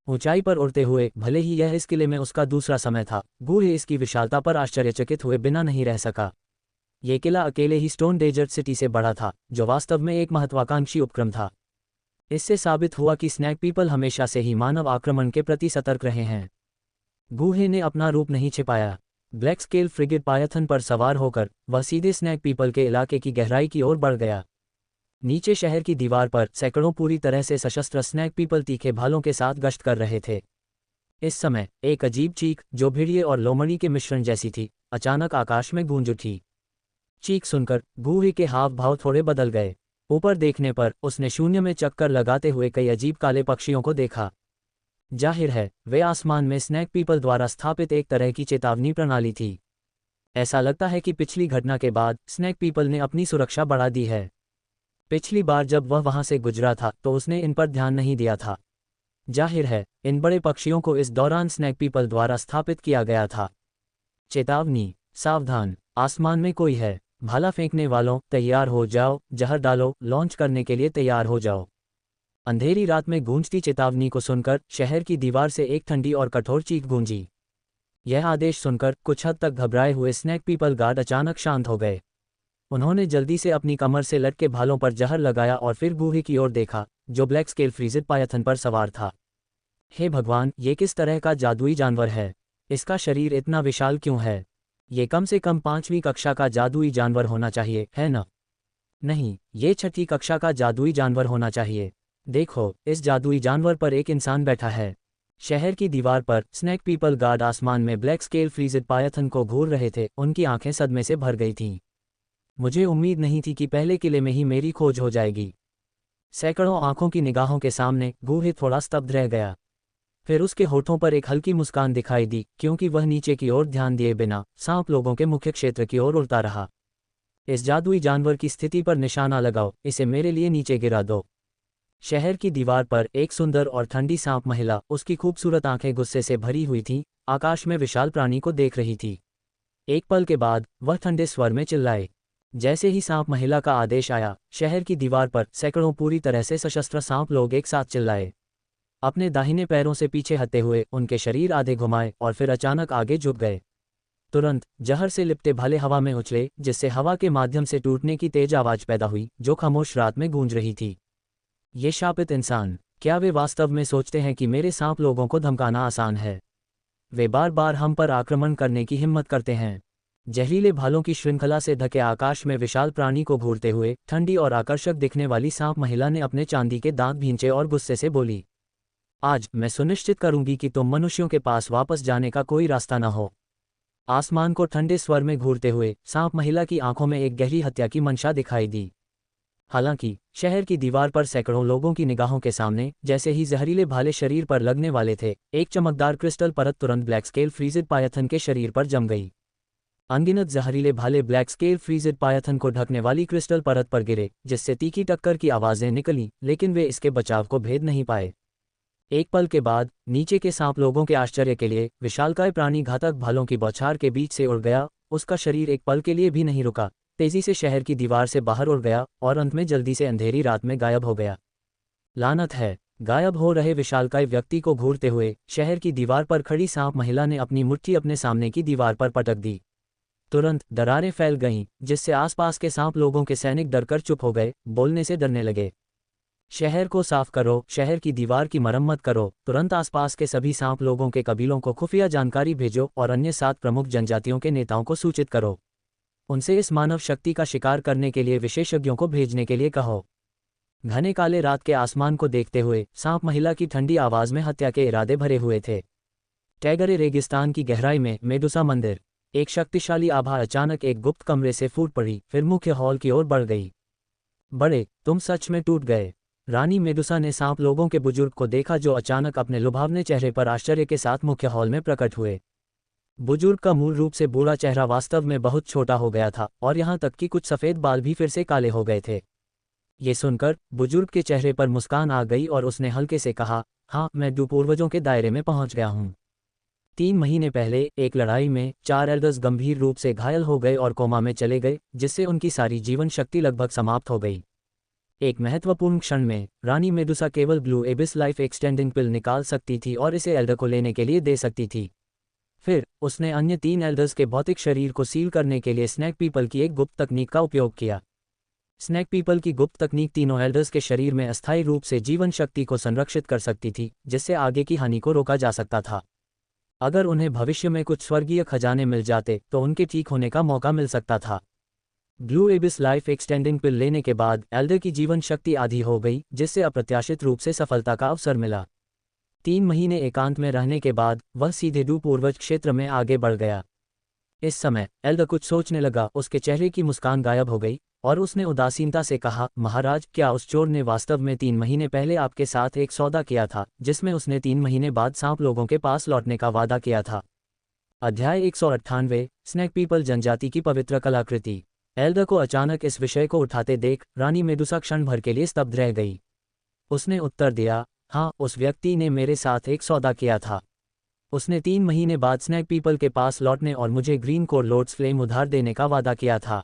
ऊंचाई पर उड़ते हुए, भले ही यह इस किले में उसका दूसरा समय था, गूहे इसकी विशालता पर आश्चर्यचकित हुए बिना नहीं रह सका। ये किला अकेले ही स्टोन डेजर्ट सिटी से बड़ा था, जो वास्तव में एक महत्वाकांक्षी उपक्रम था। इससे साबित हुआ कि स्नैक पीपल हमेशा से ही मानव आक्रमण के प्रति सतर्क रहे हैं। गूहे ने अपना रूप नहीं छिपाया। ब्लैक स्केल फ्रिगेट पायथन पर सवार होकर वह सीधे स्नैक पीपल के इलाके की गहराई की ओर बढ़ गया। नीचे शहर की दीवार पर सैकड़ों पूरी तरह से सशस्त्र स्नैक पीपल तीखे भालों के साथ गश्त कर रहे थे। इस समय एक अजीब चीख, जो भेड़िए और लोमड़ी के मिश्रण जैसी थी, अचानक आकाश में गूंज उठी। चीख सुनकर गूहे के हाव भाव थोड़े बदल गए। ऊपर देखने पर उसने शून्य में चक्कर लगाते हुए कई अजीब काले पक्षियों को देखा। जाहिर है वे आसमान में स्नैक पीपल द्वारा स्थापित एक तरह की चेतावनी प्रणाली थी। ऐसा लगता है कि पिछली घटना के बाद स्नैक पीपल ने अपनी सुरक्षा बढ़ा दी है। पिछली बार जब वह वहां से गुजरा था तो उसने इन पर ध्यान नहीं दिया था। जाहिर है इन बड़े पक्षियों को इस दौरान स्नैक पीपल द्वारा स्थापित किया गया था। चेतावनी, सावधान, आसमान में कोई है, भाला फेंकने वालों तैयार हो जाओ, जहर डालो, लॉन्च करने के लिए तैयार हो जाओ। अंधेरी रात में गूंजती चेतावनी को सुनकर शहर की दीवार से एक ठंडी और कठोर चीख गूंजी। यह आदेश सुनकर कुछ हद तक घबराए हुए स्नैक पीपल गार्ड अचानक शांत हो गए। उन्होंने जल्दी से अपनी कमर से लटके भालों पर जहर लगाया और फिर गूहे की ओर देखा, जो ब्लैक स्केल फ्रीजिड पायथन पर सवार था। हे भगवान, ये किस तरह का जादुई जानवर है? इसका शरीर इतना विशाल क्यों है? ये कम से कम 5वीं कक्षा का जादुई जानवर होना चाहिए, है ना? नहीं, ये 6ठी कक्षा का जादुई जानवर होना चाहिए। देखो, इस जादुई जानवर पर एक इंसान बैठा है। शहर की दीवार पर स्नैक पीपल गार्ड आसमान में ब्लैक स्केल फ्रीजिड पायथन को घूर रहे थे। उनकी आंखें सदमे से भर गई थीं। मुझे उम्मीद नहीं थी कि पहले किले में ही मेरी खोज हो जाएगी। सैकड़ों आंखों की निगाहों के सामने गूहे थोड़ा स्तब्ध रह गया। फिर उसके होठों पर एक हल्की मुस्कान दिखाई दी, क्योंकि वह नीचे की ओर ध्यान दिए बिना सांप लोगों के मुख्य क्षेत्र की ओर उड़ता रहा। इस जादुई जानवर की स्थिति पर निशाना लगाओ, इसे मेरे लिए नीचे गिरा दो। शहर की दीवार पर एक सुंदर और ठंडी सांप महिला, उसकी खूबसूरत आंखें गुस्से से भरी हुई थीं, आकाश में विशाल प्राणी को देख रही थी। एक पल के बाद वह ठंडे स्वर में चिल्लाए। जैसे ही सांप महिला का आदेश आया, शहर की दीवार पर सैकड़ों पूरी तरह से सशस्त्र सांप लोग एक साथ चिल्लाए। अपने दाहिने पैरों से पीछे हटते हुए उनके शरीर आधे घुमाए और फिर अचानक आगे झुक गए। तुरंत जहर से लिपटे भाले हवा में उछले, जिससे हवा के माध्यम से टूटने की तेज आवाज पैदा हुई, जो खामोश रात में गूंज रही थी। ये शापित इंसान, क्या वे वास्तव में सोचते हैं कि मेरे सांप लोगों को धमकाना आसान है? वे बार बार हम पर आक्रमण करने की हिम्मत करते हैं। जहरीले भालों की श्रृंखला से ढके आकाश में विशाल प्राणी को घूरते हुए ठंडी और आकर्षक दिखने वाली सांप महिला ने अपने चांदी के दांत भींचे और गुस्से से बोली, आज मैं सुनिश्चित करूंगी कि तुम मनुष्यों के पास वापस जाने का कोई रास्ता न हो। आसमान को ठंडे स्वर में घूरते हुए सांप महिला की आंखों में एक गहरी हत्या की मंशा दिखाई दी। हालांकि शहर की दीवार पर सैकड़ों लोगों की निगाहों के सामने जैसे ही जहरीले भाले शरीर पर लगने वाले थे, एक चमकदार क्रिस्टल परत तुरंत ब्लैक स्केल फ्रीजेड पायथन के शरीर पर जम गई। अनगिनत जहरीले भाले ब्लैक स्केल फ्रीजेड पायथन को ढकने वाली क्रिस्टल परत पर गिरे, जिससे तीखी टक्कर की आवाजें निकली, लेकिन वे इसके बचाव को भेद नहीं पाए। एक पल के बाद नीचे के सांप लोगों के आश्चर्य के लिए विशालकाय प्राणी घातक भालों की बौछार के बीच से उड़ गया। उसका शरीर एक पल के लिए भी नहीं रुका, तेजी से शहर की दीवार से बाहर उड़ गया और अंत में जल्दी से अंधेरी रात में गायब हो गया। लानत है! गायब हो रहे विशालकाय व्यक्ति को घूरते हुए शहर की दीवार पर खड़ी सांप महिला ने अपनी मुट्ठी अपने सामने की दीवार पर पटक दी। तुरंत दरारें फैल गईं, जिससे आसपास के सांप लोगों के सैनिक डरकर चुप हो गए, बोलने से डरने लगे। शहर को साफ करो, शहर की दीवार की मरम्मत करो, तुरंत आसपास के सभी सांप लोगों के कबीलों को खुफिया जानकारी भेजो और अन्य 7 प्रमुख जनजातियों के नेताओं को सूचित करो। उनसे इस मानव शक्ति का शिकार करने के लिए विशेषज्ञों को भेजने के लिए कहो। घने काले रात के आसमान को देखते हुए सांप महिला की ठंडी आवाज में हत्या के इरादे भरे हुए थे। टैगरे रेगिस्तान की गहराई में मेडुसा मंदिर। एक शक्तिशाली आभा अचानक एक गुप्त कमरे से फूट पड़ी, फिर मुख्य हॉल की ओर बढ़ गई। बड़े, तुम सच में टूट गए। रानी मेडुसा ने सांप लोगों के बुजुर्ग को देखा, जो अचानक अपने लुभावने चेहरे पर आश्चर्य के साथ मुख्य हॉल में प्रकट हुए। बुजुर्ग का मूल रूप से बूढ़ा चेहरा वास्तव में बहुत छोटा हो गया था और यहाँ तक कि कुछ सफ़ेद बाल भी फिर से काले हो गए थे। ये सुनकर बुजुर्ग के चेहरे पर मुस्कान आ गई और उसने हल्के से कहा, हाँ, मैं पूर्वजों के दायरे में पहुँच गया हूँ। 3 महीने पहले एक लड़ाई में 4 एल्डर्स गंभीर रूप से घायल हो गए और कोमा में चले गए, जिससे उनकी सारी जीवन शक्ति लगभग समाप्त हो गई। एक महत्वपूर्ण क्षण में रानी मेडुसा केवल ब्लू एबिस लाइफ एक्सटेंडिंग पिल निकाल सकती थी और इसे एल्डर को लेने के लिए दे सकती थी। फिर उसने अन्य 3 एल्डर्स के भौतिक शरीर को सील करने के लिए स्नैक पीपल की एक गुप्त तकनीक का उपयोग किया। स्नैक पीपल की गुप्त तकनीक तीनों एल्डर्स के शरीर में अस्थायी रूप से जीवन शक्ति को संरक्षित कर सकती थी, जिससे आगे की हानि को रोका जा सकता था। अगर उन्हें भविष्य में कुछ स्वर्गीय खजाने मिल जाते तो उनके ठीक होने का मौका मिल सकता था। ब्लू एबिस लाइफ एक्सटेंडिंग पिल लेने के बाद एल्डर की जीवन शक्ति आधी हो गई, जिससे अप्रत्याशित रूप से सफलता का अवसर मिला। 3 महीने एकांत में रहने के बाद वह सीधे पूर्वज क्षेत्र में आगे बढ़ गया। इस समय एल्डर कुछ सोचने लगा, उसके चेहरे की मुस्कान गायब हो गई और उसने उदासीनता से कहा, महाराज, क्या उस चोर ने वास्तव में 3 महीने पहले आपके साथ एक सौदा किया था, जिसमें उसने 3 महीने बाद सांप लोगों के पास लौटने का वादा किया था? अध्याय 198 स्नैक पीपल जनजाति की पवित्र कलाकृति। एल्डर को अचानक इस विषय को उठाते देख रानी मेडुसा क्षण भर के लिए स्तब्ध रह गई। उसने उत्तर दिया, हाँ, उस व्यक्ति ने मेरे साथ एक सौदा किया था। उसने 3 महीने बाद स्नैक पीपल के पास लौटने और मुझे ग्रीन कोर लॉर्ड्स फ्लेम उधार देने का वादा किया था।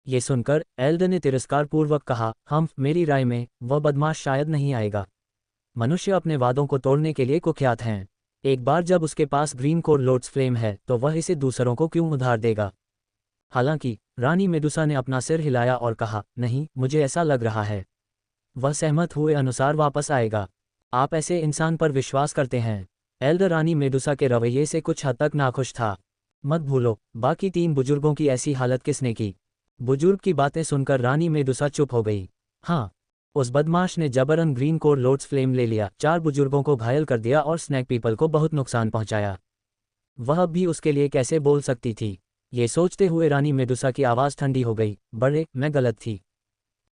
ये सुनकर एल्डर ने तिरस्कारपूर्वक कहा, मेरी राय में वह बदमाश शायद नहीं आएगा। मनुष्य अपने वादों को तोड़ने के लिए कुख्यात हैं। एक बार जब उसके पास ग्रीन कोर लॉर्ड्स फ्लेम है तो वह इसे दूसरों को क्यों उधार देगा? हालांकि रानी मेडुसा ने अपना सिर हिलाया और कहा, नहीं, मुझे ऐसा लग रहा है वह सहमत हुए अनुसार वापस आएगा। आप ऐसे इंसान पर विश्वास करते हैं? एल्डर रानी मेडुसा के रवैये से कुछ हद तक नाखुश था। मत भूलो, बाकी 3 बुजुर्गों की ऐसी हालत किसने की? बुजुर्ग की बातें सुनकर रानी मेडुसा चुप हो गई। हाँ, उस बदमाश ने जबरन ग्रीन कोर लॉर्ड्स फ्लेम ले लिया, 4 बुजुर्गों को घायल कर दिया और स्नैक पीपल को बहुत नुकसान पहुंचाया। वह भी उसके लिए कैसे बोल सकती थी? ये सोचते हुए रानी मेडुसा की आवाज़ ठंडी हो गई। बड़े, मैं गलत थी।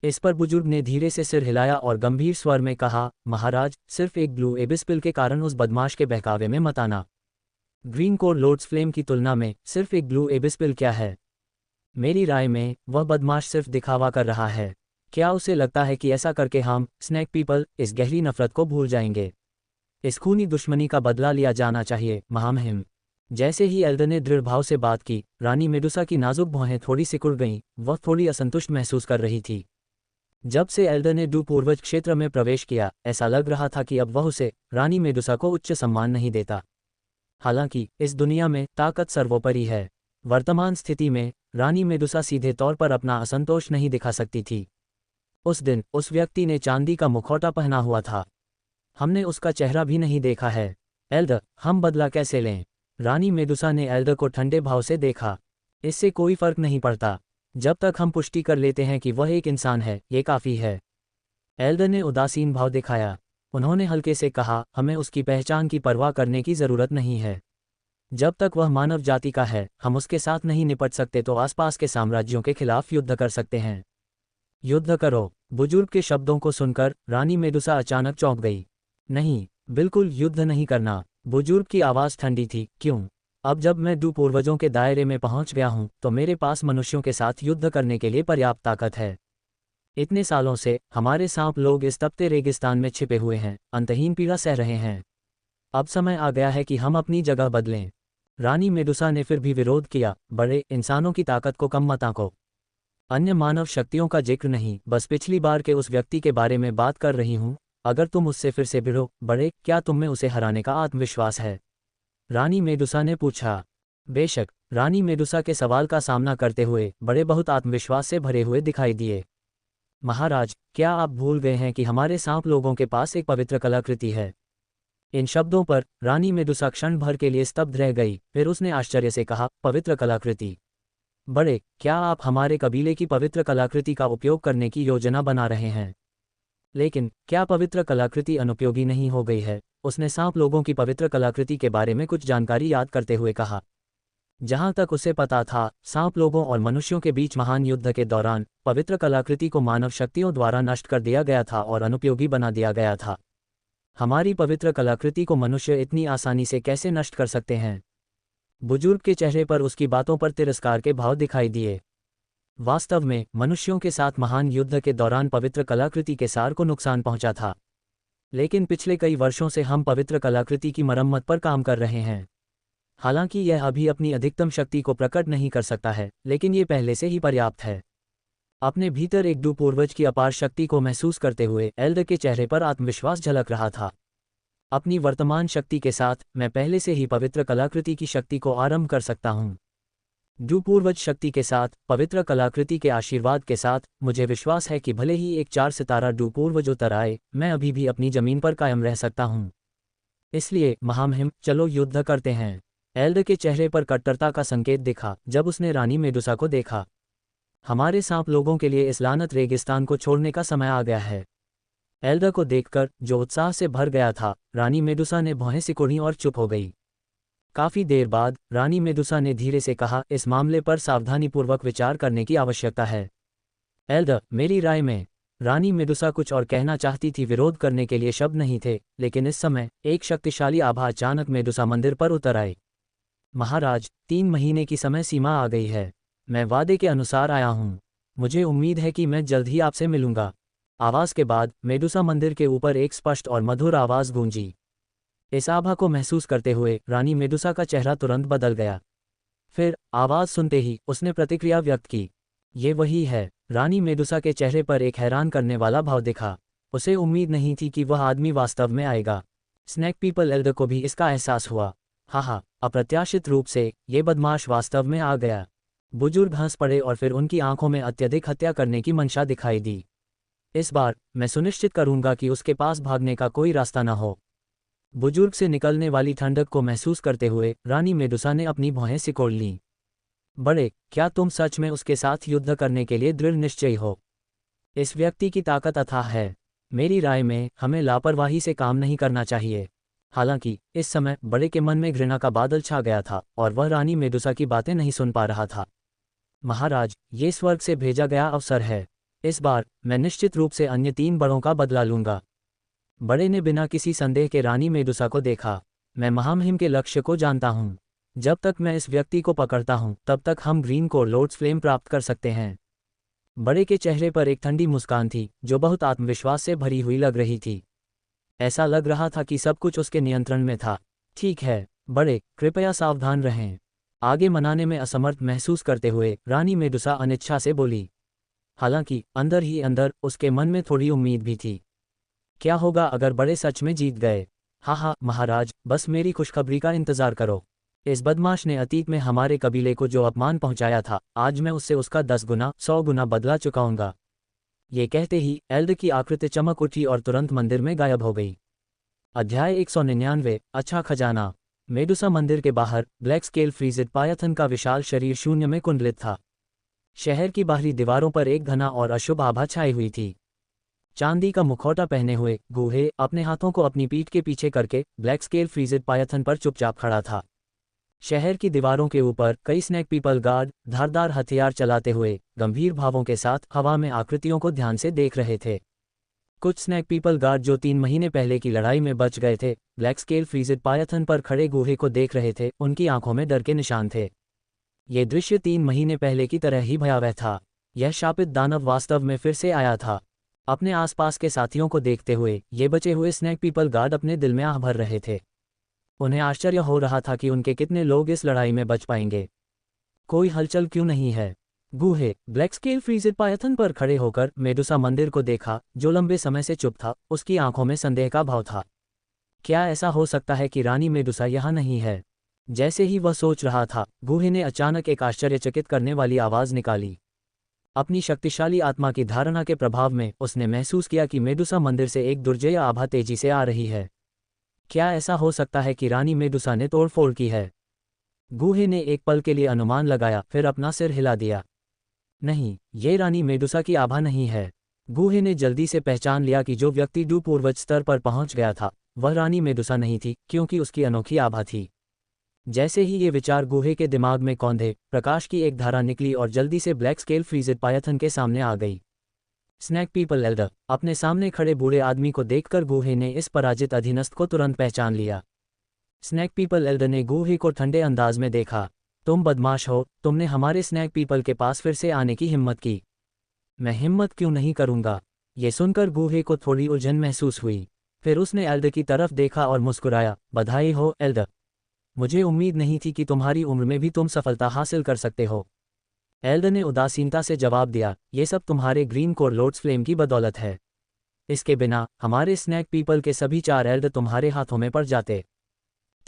इस पर बुजुर्ग ने धीरे से सिर हिलाया और गंभीर स्वर में कहा, महाराज, सिर्फ एक ब्लू एबिस पिल के कारण उस बदमाश के बहकावे में मत आना। ग्रीन कोर लॉर्ड्स फ्लेम की तुलना में सिर्फ एक ब्लू एबिस पिल क्या है? मेरी राय में वह बदमाश सिर्फ दिखावा कर रहा है। क्या उसे लगता है कि ऐसा करके हम स्नैक पीपल इस गहरी नफरत को भूल जाएंगे? इस खूनी दुश्मनी का बदला लिया जाना चाहिए, महामहिम। जैसे ही एल्डर ने दृढ़ भाव से बात की, रानी मेडुसा की नाजुक भौहें थोड़ी सिकुड़ गईं। वह थोड़ी असंतुष्ट महसूस कर रही थी। जब से एल्डर ने पूर्वज क्षेत्र में प्रवेश किया, ऐसा लग रहा था कि अब वह उसे, रानी मेडुसा को, उच्च सम्मान नहीं देता। हालांकि इस दुनिया में ताकत सर्वोपरि है। वर्तमान स्थिति में रानी मेडुसा सीधे तौर पर अपना असंतोष नहीं दिखा सकती थी। उस दिन उस व्यक्ति ने चांदी का मुखौटा पहना हुआ था। हमने उसका चेहरा भी नहीं देखा है। एल्डर, हम बदला कैसे लें? रानी मेडुसा ने एल्डर को ठंडे भाव से देखा। इससे कोई फर्क नहीं पड़ता। जब तक हम पुष्टि कर लेते हैं कि वह एक इंसान है, ये काफ़ी है। एल्डर ने उदासीन भाव दिखाया। उन्होंने हल्के से कहा, हमें उसकी पहचान की परवाह करने की ज़रूरत नहीं है। जब तक वह मानव जाति का है, हम उसके साथ नहीं निपट सकते तो आसपास के साम्राज्यों के खिलाफ युद्ध कर सकते हैं। युद्ध करो। बुजुर्ग के शब्दों को सुनकर रानी मेडुसा अचानक चौंक गई। नहीं, बिल्कुल युद्ध नहीं करना। बुजुर्ग की आवाज़ ठंडी थी। क्यों? अब जब मैं पूर्वजों के दायरे में पहुंच गया हूं, तो मेरे पास मनुष्यों के साथ युद्ध करने के लिए पर्याप्त ताकत है। इतने सालों से हमारे सांप लोग इस तपते रेगिस्तान में छिपे हुए हैं, अंतहीन पीड़ा सह रहे हैं। अब समय आ गया है कि हम अपनी जगह बदलें। रानी मेडुसा ने फिर भी विरोध किया। बड़े, इंसानों की ताकत को कम मत आंको। अन्य मानव शक्तियों का जिक्र नहीं, बस पिछली बार के उस व्यक्ति के बारे में बात कर रही हूं। अगर तुम उससे फिर से भिड़ो, बड़े, क्या तुम में उसे हराने का आत्मविश्वास है? रानी मेडुसा ने पूछा। बेशक। रानी मेडुसा के सवाल का सामना करते हुए बड़े बहुत आत्मविश्वास से भरे हुए दिखाई दिए। महाराज, क्या आप भूल गए हैं कि हमारे सांप लोगों के पास एक पवित्र कलाकृति है? इन शब्दों पर रानी मेडुसा क्षण भर के लिए स्तब्ध रह गई। फिर उसने आश्चर्य से कहा, पवित्र कलाकृति? बड़े, क्या आप हमारे कबीले की पवित्र कलाकृति का उपयोग करने की योजना बना रहे हैं? लेकिन क्या पवित्र कलाकृति अनुपयोगी नहीं हो गई है? उसने सांप लोगों की पवित्र कलाकृति के बारे में कुछ जानकारी याद करते हुए कहा। जहां तक उसे पता था, सांप लोगों और मनुष्यों के बीच महान युद्ध के दौरान पवित्र कलाकृति को मानव शक्तियों द्वारा नष्ट कर दिया गया था और अनुपयोगी बना दिया गया था। हमारी पवित्र कलाकृति को मनुष्य इतनी आसानी से कैसे नष्ट कर सकते हैं? बुजुर्ग के चेहरे पर उसकी बातों पर तिरस्कार के भाव दिखाई दिए। वास्तव में मनुष्यों के साथ महान युद्ध के दौरान पवित्र कलाकृति के सार को नुकसान पहुंचा था। लेकिन पिछले कई वर्षों से हम पवित्र कलाकृति की मरम्मत पर काम कर रहे हैं। हालांकि यह अभी अपनी अधिकतम शक्ति को प्रकट नहीं कर सकता है, लेकिन ये पहले से ही पर्याप्त है। अपने भीतर एक पूर्वज की अपार शक्ति को महसूस करते हुए एल्डर के चेहरे पर आत्मविश्वास झलक रहा था। अपनी वर्तमान शक्ति के साथ मैं पहले से ही पवित्र कलाकृति की शक्ति को आरंभ कर सकता हूँ। पूर्वज शक्ति के साथ, पवित्र कलाकृति के आशीर्वाद के साथ, मुझे विश्वास है कि भले ही एक 4 सितारा पूर्वज उतर आए, मैं अभी भी अपनी जमीन पर कायम रह सकता हूँ। इसलिए महामहिम, चलो युद्ध करते हैं। एल्डर के चेहरे पर कट्टरता का संकेत दिखा जब उसने रानी मेडुसा को देखा। हमारे सांप लोगों के लिए इस लानत रेगिस्तान को छोड़ने का समय आ गया है। एल्डर को देखकर, जो उत्साह से भर गया था, रानी मेडुसा ने भौहें सिकुड़ी और चुप हो गई। काफी देर बाद रानी मेडुसा ने धीरे से कहा, इस मामले पर सावधानीपूर्वक विचार करने की आवश्यकता है। एल्डर, मेरी राय में। रानी मेडुसा कुछ और कहना चाहती थी, विरोध करने के लिए शब्द नहीं थे, लेकिन इस समय एक शक्तिशाली आभा अचानक मेडुसा मंदिर पर उतर आई। महाराज, 3 महीने की समय सीमा आ गई है। मैं वादे के अनुसार आया हूँ। मुझे उम्मीद है कि मैं जल्द ही आपसे मिलूंगा। आवाज़ के बाद मेडुसा मंदिर के ऊपर एक स्पष्ट और मधुर आवाज़ गूंजी। इस आभा को महसूस करते हुए रानी मेडुसा का चेहरा तुरंत बदल गया। फिर आवाज़ सुनते ही उसने प्रतिक्रिया व्यक्त की। ये वही है। रानी मेडुसा के चेहरे पर एक हैरान करने वाला भाव दिखा। उसे उम्मीद नहीं थी कि वह आदमी वास्तव में आएगा। स्नैक पीपल एल्डर को भी इसका एहसास हुआ। हाँ, अप्रत्याशित रूप से ये बदमाश वास्तव में आ गया। बुजुर्ग हंस पड़े और फिर उनकी आंखों में अत्यधिक हत्या करने की मंशा दिखाई दी। इस बार मैं सुनिश्चित करूंगा कि उसके पास भागने का कोई रास्ता न हो। बुजुर्ग से निकलने वाली ठंडक को महसूस करते हुए रानी मेडुसा ने अपनी भौहें सिकोड़ लीं। बड़े, क्या तुम सच में उसके साथ युद्ध करने के लिए दृढ़ निश्चयी हो? इस व्यक्ति की ताकत अथाह है। मेरी राय में हमें लापरवाही से काम नहीं करना चाहिए। हालांकि इस समय बड़े के मन में घृणा का बादल छा गया था और वह रानी मेडुसा की बातें नहीं सुन पा रहा था। महाराज, ये स्वर्ग से भेजा गया अवसर है। इस बार मैं निश्चित रूप से अन्य 3 बड़ों का बदला लूंगा। बड़े ने बिना किसी संदेह के रानी मेडुसा को देखा। मैं महामहिम के लक्ष्य को जानता हूँ। जब तक मैं इस व्यक्ति को पकड़ता हूँ, तब तक हम ग्रीन कोर लॉर्ड्स फ्लेम प्राप्त कर सकते हैं। बड़े के चेहरे पर एक ठंडी मुस्कान थी, जो बहुत आत्मविश्वास से भरी हुई लग रही थी। ऐसा लग रहा था कि सब कुछ उसके नियंत्रण में था। ठीक है बड़े, कृपया सावधान रहें। आगे मनाने में असमर्थ महसूस करते हुए रानी मेडुसा अनिच्छा से बोली। हालांकि अंदर ही अंदर उसके मन में थोड़ी उम्मीद भी थी। क्या होगा अगर बड़े सच में जीत गए? हाँ महाराज, बस मेरी खुशखबरी का इंतजार करो। इस बदमाश ने अतीत में हमारे कबीले को जो अपमान पहुंचाया था, आज मैं उससे उसका 10 गुना 100 गुना बदला चुकाऊंगा। ये कहते ही एल्ड की आकृति चमक उठी और तुरंत मंदिर में गायब हो गई। अध्याय 199 अच्छा खजाना। मेडुसा मंदिर के बाहर ब्लैक स्केल फ्रीजेड पायथन का विशाल शरीर शून्य में कुंडलित था। शहर की बाहरी दीवारों पर एक घना और अशुभ आभा छाई हुई थी। चांदी का मुखौटा पहने हुए गूहे अपने हाथों को अपनी पीठ के पीछे करके ब्लैक स्केल फ्रीजेड पायथन पर चुपचाप खड़ा था। शहर की दीवारों के ऊपर कई स्नैक पीपल गार्ड धारदार हथियार चलाते हुए गंभीर भावों के साथ हवा में आकृतियों को ध्यान से देख रहे थे। कुछ स्नैक पीपल गार्ड जो 3 महीने पहले की लड़ाई में बच गए थे, ब्लैक स्केल फ्रीजेड पायथन पर खड़े गूहे को देख रहे थे। उनकी आंखों में डर के निशान थे। ये दृश्य 3 महीने पहले की तरह ही भयावह था। यह शापित दानव वास्तव में फिर से आया था। अपने आसपास के साथियों को देखते हुए ये बचे हुए स्नैक पीपल गार्ड अपने दिल में आह भर रहे थे। उन्हें आश्चर्य हो रहा था कि उनके कितने लोग इस लड़ाई में बच पाएंगे। कोई हलचल क्यों नहीं है? गूहे ब्लैक स्केल फ्रीजेड पायथन पर खड़े होकर मेडुसा मंदिर को देखा, जो लंबे समय से चुप था। उसकी आंखों में संदेह का भाव था। क्या ऐसा हो सकता है कि रानी मेडुसा यहाँ नहीं है? जैसे ही वह सोच रहा था, गूहे ने अचानक एक आश्चर्यचकित करने वाली आवाज निकाली। अपनी शक्तिशाली आत्मा की धारणा के प्रभाव में उसने महसूस किया कि मेडुसा मंदिर से एक दुर्जय आभा तेजी से आ रही है। क्या ऐसा हो सकता है कि रानी मेडुसा ने तोड़फोड़ की है? गूहे ने एक पल के लिए अनुमान लगाया, फिर अपना सिर हिला दिया। नहीं, ये रानी मेडुसा की आभा नहीं है। गूहे ने जल्दी से पहचान लिया कि जो व्यक्ति पूर्वज स्तर पर पहुंच गया था, वह रानी मेडुसा नहीं थी, क्योंकि उसकी अनोखी आभा थी। जैसे ही ये विचार गूहे के दिमाग में कौंधे, प्रकाश की एक धारा निकली और जल्दी से ब्लैक स्केल फ्रीजेड पायथन के सामने आ गई। Snake people elder. अपने सामने खड़े बूढ़े आदमी को देखकर गूहे ने इस पराजित अधीनस्थ को तुरंत पहचान लिया। स्नैक पीपल एल्डर ने गूहे को ठंडे अंदाज में देखा। तुम बदमाश हो, तुमने हमारे स्नैक पीपल के पास फिर से आने की हिम्मत की। मैं हिम्मत क्यों नहीं करूंगा? ये सुनकर गूहे को थोड़ी उलझन महसूस हुई। फिर उसने एल्डर की तरफ देखा और मुस्कुराया। बधाई हो एल्डर, मुझे उम्मीद नहीं थी कि तुम्हारी उम्र में भी तुम सफलता हासिल कर सकते हो। एल्डर ने उदासीनता से जवाब दिया, ये सब तुम्हारे ग्रीन कोर लॉर्ड्स फ्लेम की बदौलत है। इसके बिना हमारे स्नैक पीपल के सभी 4 एल्डर तुम्हारे हाथों में पड़ जाते।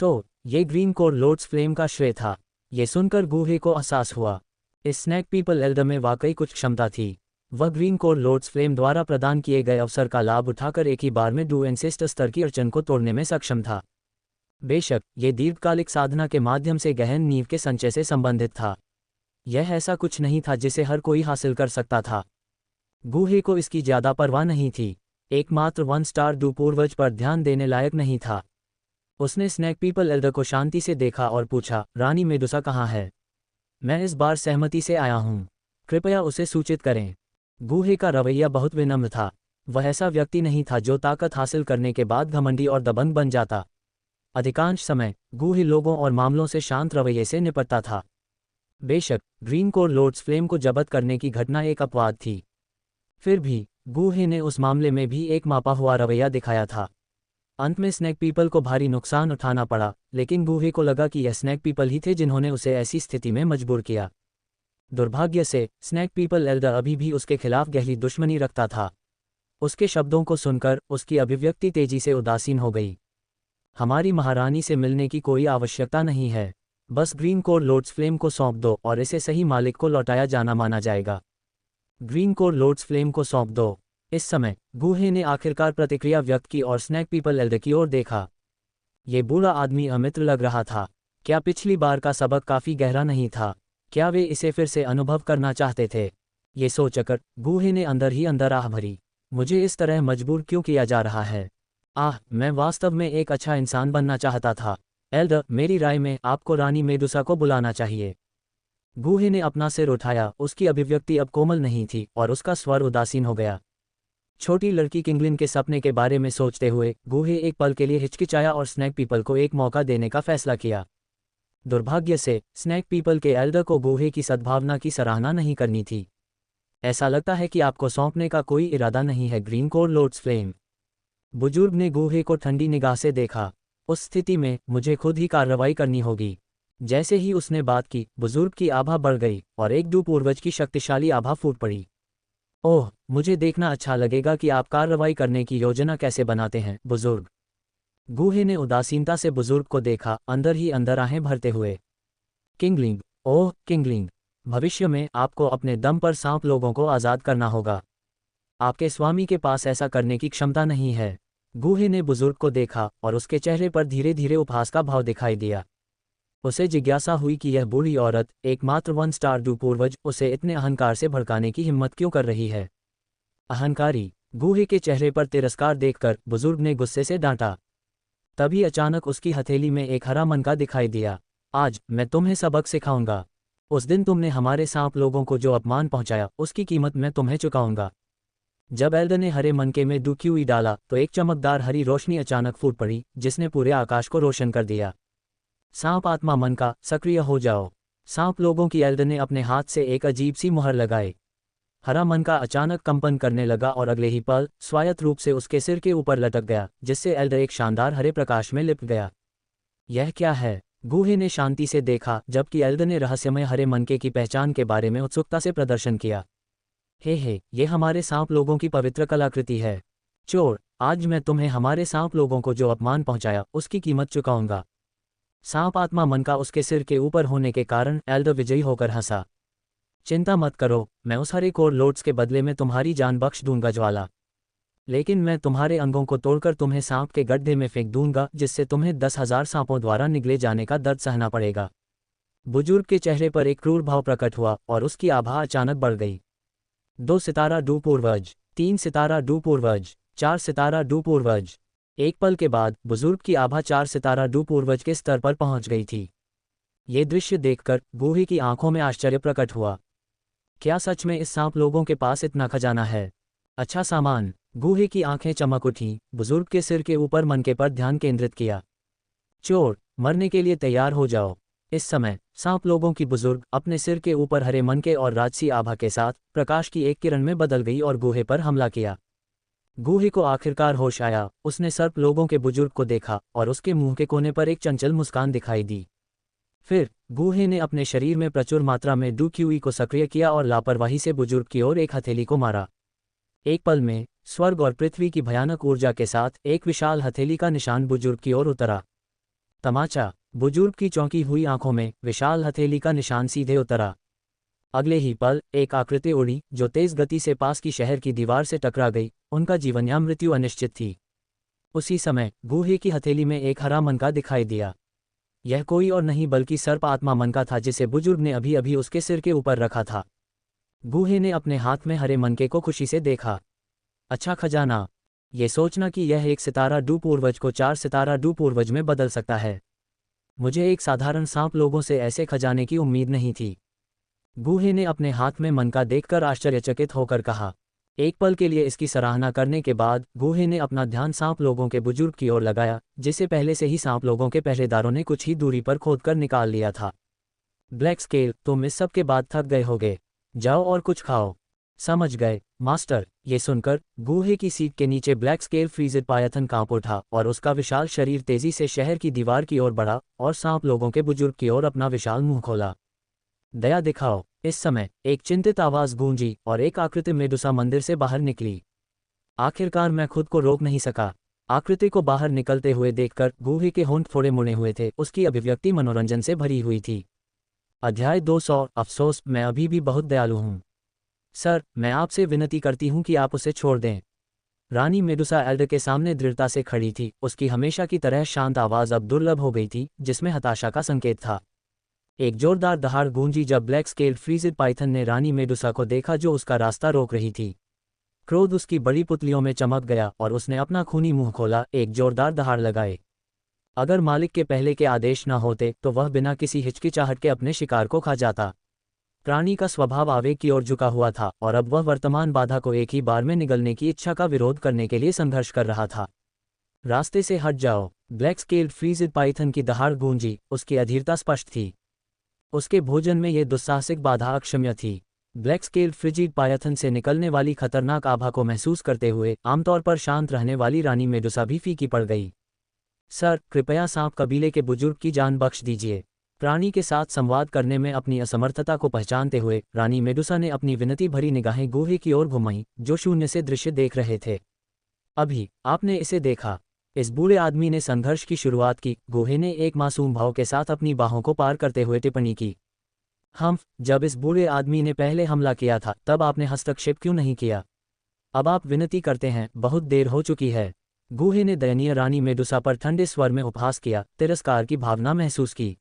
तो ये ग्रीन कोर लॉर्ड्स फ्लेम का श्रेय था। ये सुनकर गूहे को एहसास हुआ, इस स्नैक पीपल एल्डर में वाकई कुछ क्षमता थी। वह ग्रीन कोर लॉर्ड्स फ्लेम द्वारा प्रदान किए गए अवसर का लाभ उठाकर एक ही बार में डू एंसेस्टर स्तर की अड़चन को तोड़ने में सक्षम था। बेशक ये दीर्घकालिक साधना के माध्यम से गहन नींव के संचय से संबंधित था। यह ऐसा कुछ नहीं था जिसे हर कोई हासिल कर सकता था। गूहे को इसकी ज्यादा परवाह नहीं थी। एकमात्र 1 स्टार पूर्वज पर ध्यान देने लायक नहीं था। उसने स्नैक पीपल एल्डर को शांति से देखा और पूछा, रानी मेडुसा कहाँ है? मैं इस बार सहमति से आया हूँ, कृपया उसे सूचित करें। गूहे का रवैया बहुत विनम्र था। वह ऐसा व्यक्ति नहीं था जो ताकत हासिल करने के बाद घमंडी और दबंग बन जाता। अधिकांश समय गूहे लोगों और मामलों से शांत रवैये से निपटता था। बेशक ग्रीन कोर लॉर्ड्स फ्लेम को जब्त करने की घटना एक अपवाद थी, फिर भी गूहे ने उस मामले में भी एक मापा हुआ रवैया दिखाया था। अंत में स्नैक पीपल को भारी नुकसान उठाना पड़ा, लेकिन गूहे को लगा कि यह स्नैक पीपल ही थे जिन्होंने उसे ऐसी स्थिति में मजबूर किया। दुर्भाग्य से स्नैक पीपल एल्डर अभी भी उसके खिलाफ गहरी दुश्मनी रखता था। उसके शब्दों को सुनकर उसकी अभिव्यक्ति तेजी से उदासीन हो गई। हमारी महारानी से मिलने की कोई आवश्यकता नहीं है, बस ग्रीन कोर लॉर्ड्स फ्लेम को सौंप दो और इसे सही मालिक को लौटाया जाना माना जाएगा। ग्रीन कोर लॉर्ड्स फ्लेम को सौंप दो। इस समय गूहे ने आखिरकार प्रतिक्रिया व्यक्त की और स्नैक पीपल एल्डर की ओर देखा। ये बूढ़ा आदमी अमित्र लग रहा था। क्या पिछली बार का सबक काफी गहरा नहीं था? क्या वे इसे फिर से अनुभव करना चाहते थे? ये सोचकर गूहे ने अंदर ही अंदर आह भरी, मुझे इस तरह मजबूर क्यों किया जा रहा है? मैं वास्तव में एक अच्छा इंसान बनना चाहता था। एल्डर, मेरी राय में आपको रानी मेडुसा को बुलाना चाहिए। गूहे ने अपना सिर उठाया। उसकी अभिव्यक्ति अब कोमल नहीं थी और उसका स्वर उदासीन हो गया। छोटी लड़की किंगलिन के सपने के बारे में सोचते हुए गूहे एक पल के लिए हिचकिचाया और स्नैक पीपल को एक मौका देने का फैसला किया। दुर्भाग्य से स्नैक पीपल के एल्डर को गूहे की सद्भावना की सराहना नहीं करनी थी। ऐसा लगता है कि आपको सौंपने का कोई इरादा नहीं है ग्रीन कोर लॉर्ड्स फ्लेम। बुजुर्ग ने गूहे को ठंडी निगाह से देखा। उस स्थिति में मुझे खुद ही कार्रवाई करनी होगी। जैसे ही उसने बात की, बुजुर्ग की आभा बढ़ गई और एक पूर्वज की शक्तिशाली आभा फूट पड़ी। ओह, मुझे देखना अच्छा लगेगा कि आप कार्रवाई करने की योजना कैसे बनाते हैं बुजुर्ग। गूहे ने उदासीनता से बुजुर्ग को देखा, अंदर ही अंदर आहें भरते हुए। किंगलिंग, ओह किंगलिंग, भविष्य में आपको अपने दम पर सांप लोगों को आज़ाद करना होगा। आपके स्वामी के पास ऐसा करने की क्षमता नहीं है। गूहे ने बुजुर्ग को देखा और उसके चेहरे पर धीरे धीरे उपहास का भाव दिखाई दिया। उसे जिज्ञासा हुई कि यह बूढ़ी औरत, एकमात्र 1 स्टार डू पूर्वज, उसे इतने अहंकार से भड़काने की हिम्मत क्यों कर रही है। अहंकारी। गूहे के चेहरे पर तिरस्कार देखकर बुजुर्ग ने गुस्से से डांटा। तभी अचानक उसकी हथेली में एक हरा मनका दिखाई दिया। आज मैं तुम्हें सबक सिखाऊंगा। उस दिन तुमने हमारे सांप लोगों को जो अपमान पहुंचाया, उसकी कीमत मैं तुम्हें चुकाऊंगा। जब एल्डर ने हरे मनके में डुक्यूई डाला तो एक चमकदार हरी रोशनी अचानक फूट पड़ी, जिसने पूरे आकाश को रोशन कर दिया। सांप आत्मा मनका, सक्रिय हो जाओ। सांप लोगों की एल्डर ने अपने हाथ से एक अजीब सी मुहर लगाई। हरा मनका अचानक कंपन करने लगा और अगले ही पल स्वायत्त रूप से उसके सिर के ऊपर लटक गया, जिससे एल्डर एक शानदार हरे प्रकाश में लिपट गया। यह क्या है? गूहे ने शांति से देखा, जबकि एल्डर ने रहस्यमय हरे मनके की पहचान के बारे में उत्सुकता से प्रदर्शन किया। हे, ये हमारे सांप लोगों की पवित्र कलाकृति है। चोर, आज मैं तुम्हें हमारे सांप लोगों को जो अपमान पहुंचाया, उसकी कीमत चुकाऊंगा। सांप आत्मा मनका उसके सिर के ऊपर होने के कारण एल्डर विजयी होकर हंसा। चिंता मत करो, मैं उस हरे कोर लोड्स के बदले में तुम्हारी जान बख्श दूंगा ज्वाला। लेकिन मैं तुम्हारे अंगों को तोड़कर तुम्हें सांप के गड्ढे में फेंक दूंगा, जिससे तुम्हें 10,000 सांपों द्वारा निगले जाने का दर्द सहना पड़ेगा। बुजुर्ग के चेहरे पर एक क्रूर भाव प्रकट हुआ और उसकी आभा अचानक बढ़ गई। 2 सितारा डू पूर्वज, 3 सितारा डू पूर्वज, 4 सितारा डू पूर्वज। एक पल के बाद बुजुर्ग की आभा 4 सितारा डू पूर्वज के स्तर पर पहुंच गई थी। ये दृश्य देखकर गूहे की आंखों में आश्चर्य प्रकट हुआ। क्या सच में इस सांप लोगों के पास इतना खजाना है? अच्छा सामान। गूहे की आंखें चमक उठीं, बुजुर्ग के सिर के ऊपर मनके पर ध्यान केंद्रित किया। चोर, मरने के लिए तैयार हो जाओ। इस समय सांप लोगों की बुजुर्ग अपने सिर के ऊपर हरे मनके और राजसी आभा के साथ प्रकाश की एक किरण में बदल गई और गूहे पर हमला किया। गूहे को आखिरकार होश आया। उसने सर्प लोगों के बुजुर्ग को देखा और उसके मुंह के कोने पर एक चंचल मुस्कान दिखाई दी। फिर गूहे ने अपने शरीर में प्रचुर मात्रा में डुक्यूई को सक्रिय किया और लापरवाही से बुजुर्ग की ओर एक हथेली को मारा। एक पल में स्वर्ग और पृथ्वी की भयानक ऊर्जा के साथ एक विशाल हथेली का निशान बुजुर्ग की ओर उतरा। तमाचा। बुजुर्ग की चौंकी हुई आंखों में विशाल हथेली का निशान सीधे उतरा। अगले ही पल एक आकृति उड़ी, जो तेज गति से पास की शहर की दीवार से टकरा गई। उनका जीवन या मृत्यु अनिश्चित थी। उसी समय गूहे की हथेली में एक हरा मनका दिखाई दिया। यह कोई और नहीं बल्कि सर्प आत्मा मनका था, जिसे बुजुर्ग ने अभी अभी उसके सिर के ऊपर रखा था। गूहे ने अपने हाथ में हरे मनके को खुशी से देखा। अच्छा खजाना। ये सोचना कि यह 1 सितारा डू पूर्वज को 4 सितारा डू पूर्वज में बदल सकता है। मुझे एक साधारण सांप लोगों से ऐसे खजाने की उम्मीद नहीं थी। गूहे ने अपने हाथ में मनका देखकर आश्चर्यचकित होकर कहा। एक पल के लिए इसकी सराहना करने के बाद गूहे ने अपना ध्यान सांप लोगों के बुजुर्ग की ओर लगाया, जिसे पहले से ही सांप लोगों के पहरेदारों ने कुछ ही दूरी पर खोदकर निकाल लिया था। ब्लैक स्केल, तुम इस सब के बाद थक गए होगे। जाओ और कुछ खाओ। समझ गए मास्टर। ये सुनकर गूहे की सीट के नीचे ब्लैक स्केल फ्रीजेड पायथन कांप उठा और उसका विशाल शरीर तेजी से शहर की दीवार की ओर बढ़ा और सांप लोगों के बुजुर्ग की ओर अपना विशाल मुंह खोला। दया दिखाओ। इस समय एक चिंतित आवाज गूंजी और एक आकृति मेडुसा मंदिर से बाहर निकली। आखिरकार मैं खुद को रोक नहीं सका। आकृति को बाहर निकलते हुए देखकर गूहे के होंठ थोड़े मुड़े हुए थे। उसकी अभिव्यक्ति मनोरंजन से भरी हुई थी। अध्याय 200। अफसोस, मैं अभी भी बहुत दयालु हूँ। सर, मैं आपसे विनती करती हूँ कि आप उसे छोड़ दें। रानी मेडुसा एल्डर के सामने दृढ़ता से खड़ी थी। उसकी हमेशा की तरह शांत आवाज अब दुर्लभ हो गई थी, जिसमें हताशा का संकेत था। एक जोरदार दहाड़ गूंजी जब ब्लैक स्केल्ड फ्रीजेड पाइथन ने रानी मेडुसा को देखा, जो उसका रास्ता रोक रही थी। क्रोध उसकी बड़ी पुतलियों में चमक गया और उसने अपना खूनी मुंह खोला, एक जोरदार दहाड़ लगाए। अगर मालिक के पहले के आदेश न होते तो वह बिना किसी हिचकिचाहट के अपने शिकार को खा जाता। प्राणी का स्वभाव आवेग की ओर झुका हुआ था और अब वह वर्तमान बाधा को एक ही बार में निगलने की इच्छा का विरोध करने के लिए संघर्ष कर रहा था। रास्ते से हट जाओ। ब्लैक स्केल्ड फ्रीजेड पाइथन की दहाड़ गूंजी। उसकी अधीरता स्पष्ट थी। उसके भोजन में यह दुस्साहसिक बाधा अक्षम्य थी। ब्लैक स्केल्ड फ्रिजिड पायथन से निकलने वाली खतरनाक आभा को महसूस करते हुए आमतौर पर शांत रहने वाली रानी मेडुसा भी फीकी पड़ गई। सर, कृपया सांप कबीले के बुजुर्ग की जान बख्श दीजिए। प्राणी के साथ संवाद करने में अपनी असमर्थता को पहचानते हुए रानी मेडुसा ने अपनी विनती भरी निगाहें गूहे की ओर घुमाईं, जो शून्य से दृश्य देख रहे थे। अभी आपने इसे देखा। इस बूढ़े आदमी ने संघर्ष की शुरुआत की। गूहे ने एक मासूम भाव के साथ अपनी बाहों को पार करते हुए टिप्पणी की। जब इस बूढ़े आदमी ने पहले हमला किया था, तब आपने हस्तक्षेप क्यों नहीं किया? अब आप विनती करते हैं, बहुत देर हो चुकी है। गूहे ने दयनीय रानी मेडुसा पर ठंडे स्वर में उपहास किया, तिरस्कार की भावना महसूस की।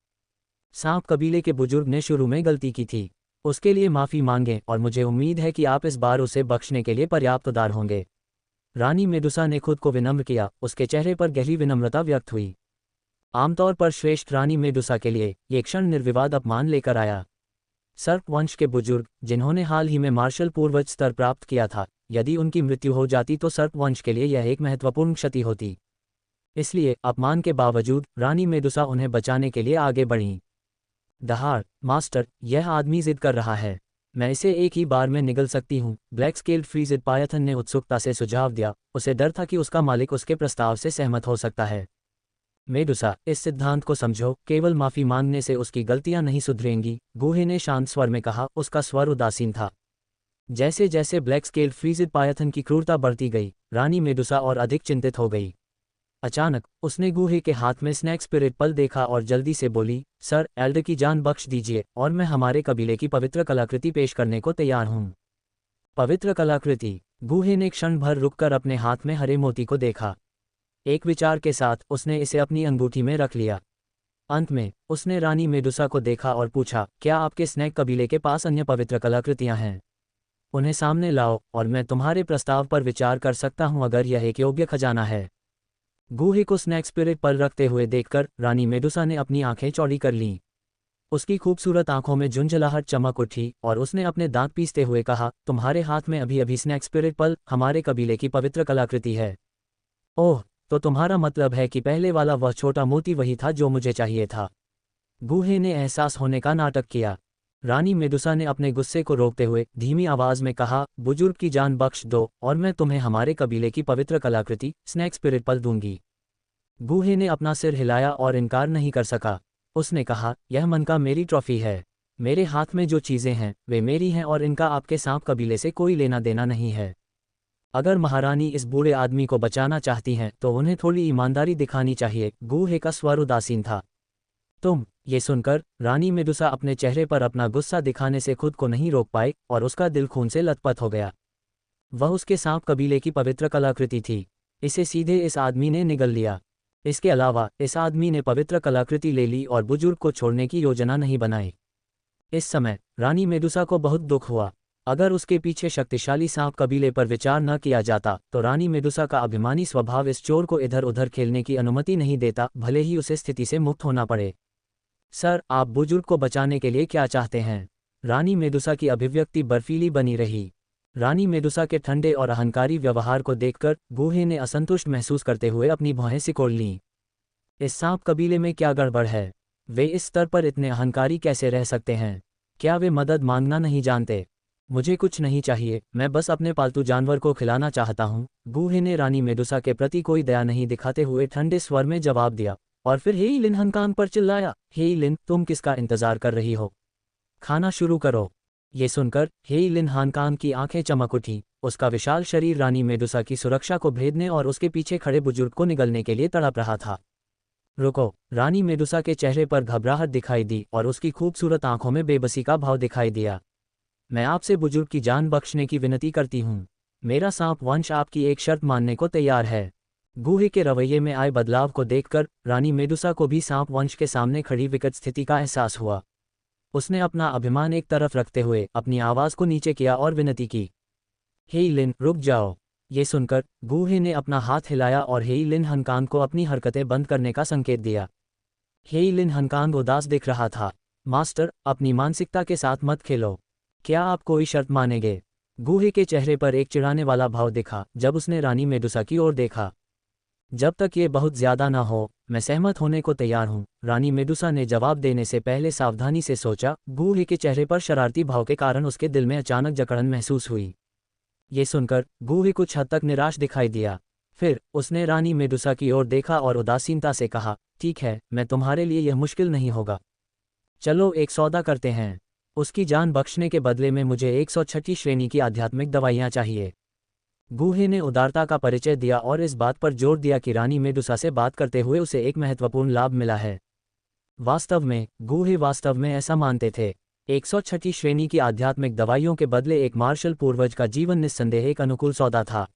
सांप कबीले के बुजुर्ग ने शुरू में गलती की थी, उसके लिए माफ़ी मांगें और मुझे उम्मीद है कि आप इस बार उसे बख्शने के लिए पर्याप्त उदार होंगे। रानी मेडुसा ने खुद को विनम्र किया, उसके चेहरे पर गहरी विनम्रता व्यक्त हुई। आमतौर पर श्रेष्ठ रानी मेडुसा के लिए ये क्षण निर्विवाद अपमान लेकर आया। सर्प वंश के बुजुर्ग, जिन्होंने हाल ही में मार्शल पूर्वज स्तर प्राप्त किया था, यदि उनकी मृत्यु हो जाती तो सर्प वंश के लिए यह एक महत्वपूर्ण क्षति होती। इसलिए अपमान के बावजूद रानी मेडुसा उन्हें बचाने के लिए आगे बढ़ीं। दहाड़, मास्टर, यह आदमी जिद कर रहा है, मैं इसे एक ही बार में निगल सकती हूँ, ब्लैक स्केल्ड फ्रीजेड पायथन ने उत्सुकता से सुझाव दिया। उसे डर था कि उसका मालिक उसके प्रस्ताव से सहमत हो सकता है। मेडुसा, इस सिद्धांत को समझो, केवल माफी मांगने से उसकी गलतियां नहीं सुधरेंगी, गूहे ने शांत स्वर में कहा। उसका स्वर उदासीन था। जैसे जैसे ब्लैक स्केल्ड फ्रीजेड पायथन की क्रूरता बढ़ती गई, रानी मेडुसा और अधिक चिंतित हो गई। अचानक उसने गूहे के हाथ में स्नैक स्पिरिट पल देखा और जल्दी से बोली, सर, एल्डर की जान बख्श दीजिए और मैं हमारे कबीले की पवित्र कलाकृति पेश करने को तैयार हूँ। पवित्र कलाकृति। गूहे ने क्षण भर रुककर अपने हाथ में हरे मोती को देखा। एक विचार के साथ उसने इसे अपनी अंगूठी में रख लिया। अंत में उसने रानी मेडुसा को देखा और पूछा, क्या आपके स्नैक कबीले के पास अन्य पवित्र कलाकृतियां हैं? उन्हें सामने लाओ और मैं तुम्हारे प्रस्ताव पर विचार कर सकता हूं अगर यह एक योग्य खजाना है। गूहे को स्नैक स्पिरिट पर रखते हुए देखकर रानी मेडुसा ने अपनी आंखें चौड़ी कर लीं। उसकी खूबसूरत आंखों में झुंझलाहट चमक उठी और उसने अपने दांत पीसते हुए कहा, तुम्हारे हाथ में अभी अभी स्नैक स्पिरिट पल हमारे कबीले की पवित्र कलाकृति है। ओह, तो तुम्हारा मतलब है कि पहले वाला वह छोटा मोती वही था जो मुझे चाहिए था। गूहे ने एहसास होने का नाटक किया। रानी मेडुसा ने अपने गुस्से को रोकते हुए धीमी आवाज में कहा, बुजुर्ग की जान बख्श दो और मैं तुम्हें हमारे कबीले की पवित्र कलाकृति स्नैक स्पिरिट पल दूंगी। गूहे ने अपना सिर हिलाया और इनकार नहीं कर सका। उसने कहा, यह मन का मेरी ट्रॉफी है। मेरे हाथ में जो चीजें हैं वे मेरी हैं और इनका आपके सांप कबीले से कोई लेना देना नहीं है। अगर महारानी इस बूढ़े आदमी को बचाना चाहती हैं तो उन्हें थोड़ी ईमानदारी दिखानी चाहिए। गूहे का स्वर उदासीन था। तुम, ये सुनकर रानी मेडुसा अपने चेहरे पर अपना गुस्सा दिखाने से खुद को नहीं रोक पाई और उसका दिल खून से लथपथ हो गया। वह उसके सांप कबीले की पवित्र कलाकृति थी। इसे सीधे इस आदमी ने निगल लिया। इसके अलावा इस आदमी ने पवित्र कलाकृति ले ली और बुजुर्ग को छोड़ने की योजना नहीं बनाई। इस समय रानी मेडुसा को बहुत दुख हुआ। अगर उसके पीछे शक्तिशाली सांप कबीले पर विचार न किया जाता तो रानी मेडुसा का अभिमानी स्वभाव इस चोर को इधर उधर खेलने की अनुमति नहीं देता, भले ही उसे स्थिति से मुक्त होना पड़े। सर, आप बुजुर्ग को बचाने के लिए क्या चाहते हैं? रानी मेडुसा की अभिव्यक्ति बर्फीली बनी रही। रानी मेडुसा के ठंडे और अहंकारी व्यवहार को देखकर गूहे ने असंतुष्ट महसूस करते हुए अपनी भौहें सिकोड़ लीं। इस सांप कबीले में क्या गड़बड़ है? वे इस स्तर पर इतने अहंकारी कैसे रह सकते हैं? क्या वे मदद मांगना नहीं जानते? मुझे कुछ नहीं चाहिए, मैं बस अपने पालतू जानवर को खिलाना चाहता हूँ। गूहे ने रानी मेडुसा के प्रति कोई दया नहीं दिखाते हुए ठंडे स्वर में जवाब दिया और फिर हेई लिन हनकान पर चिल्लाया, हेई लिन, तुम किसका इंतजार कर रही हो? खाना शुरू करो। ये सुनकर हेई लिन हानकान की आंखें चमक उठी। उसका विशाल शरीर रानी मेडुसा की सुरक्षा को भेदने और उसके पीछे खड़े बुजुर्ग को निगलने के लिए तड़प रहा था। रुको। रानी मेडुसा के चेहरे पर घबराहट दिखाई दी और उसकी खूबसूरत आंखों में बेबसी का भाव दिखाई दिया। मैं आपसे बुजुर्ग की जान बख्शने की विनती करती हूँ। मेरा सांप वंश आपकी एक शर्त मानने को तैयार है। गूहे के रवैये में आए बदलाव को देखकर रानी मेडुसा को भी सांप वंश के सामने खड़ी विकट स्थिति का एहसास हुआ। उसने अपना अभिमान एक तरफ रखते हुए अपनी आवाज को नीचे किया और विनती की, हेई लिन, रुक जाओ। ये सुनकर गूहे ने अपना हाथ हिलाया और हेई लिन हनकान को अपनी हरकतें बंद करने का संकेत दिया। हेई लिन हनकान उदास दिख रहा था। मास्टर, अपनी मानसिकता के साथ मत खेलो। क्या आप कोई शर्त मानेंगे? गूहे के चेहरे पर एक चिढ़ाने वाला भाव दिखा जब उसने रानी मेडुसा की ओर देखा। जब तक ये बहुत ज्यादा ना हो, मैं सहमत होने को तैयार हूँ। रानी मेडुसा ने जवाब देने से पहले सावधानी से सोचा। गूहे के चेहरे पर शरारती भाव के कारण उसके दिल में अचानक जकड़न महसूस हुई। ये सुनकर गूहे कुछ हद तक निराश दिखाई दिया। फिर उसने रानी मेडुसा की ओर देखा और उदासीनता से कहा, ठीक है, मैं तुम्हारे लिए यह मुश्किल नहीं होगा। चलो एक सौदा करते हैं। उसकी जान बख्शने के बदले में मुझे 106 श्रेणी की आध्यात्मिक दवाइयाँ चाहिए। गूहे ने उदारता का परिचय दिया और इस बात पर जोर दिया कि रानी मेडुसा से बात करते हुए उसे एक महत्वपूर्ण लाभ मिला है। वास्तव में गूहे वास्तव में ऐसा मानते थे। 106वीं श्रेणी की आध्यात्मिक दवाइयों के बदले एक मार्शल पूर्वज का जीवन निस्संदेह एक अनुकूल सौदा था।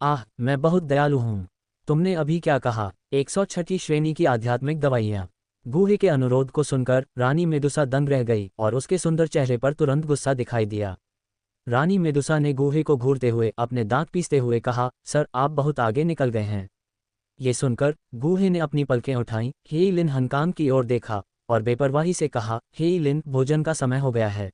आह, मैं बहुत दयालु हूँ। तुमने अभी क्या कहा? 106वीं श्रेणी की आध्यात्मिक दवाइयाँ। गूहे के अनुरोध को सुनकर रानी मेदुसा दंग रह गई और उसके सुंदर चेहरे पर तुरंत गुस्सा दिखाई दिया। रानी मेदुसा ने गूहे को घूरते हुए अपने दांत पीसते हुए कहा, सर, आप बहुत आगे निकल गए हैं। ये सुनकर गूहे ने अपनी पलकें उठाईं, हेई लिन हनकांग की ओर देखा और बेपरवाही से कहा, हेई लिन, भोजन का समय हो गया है।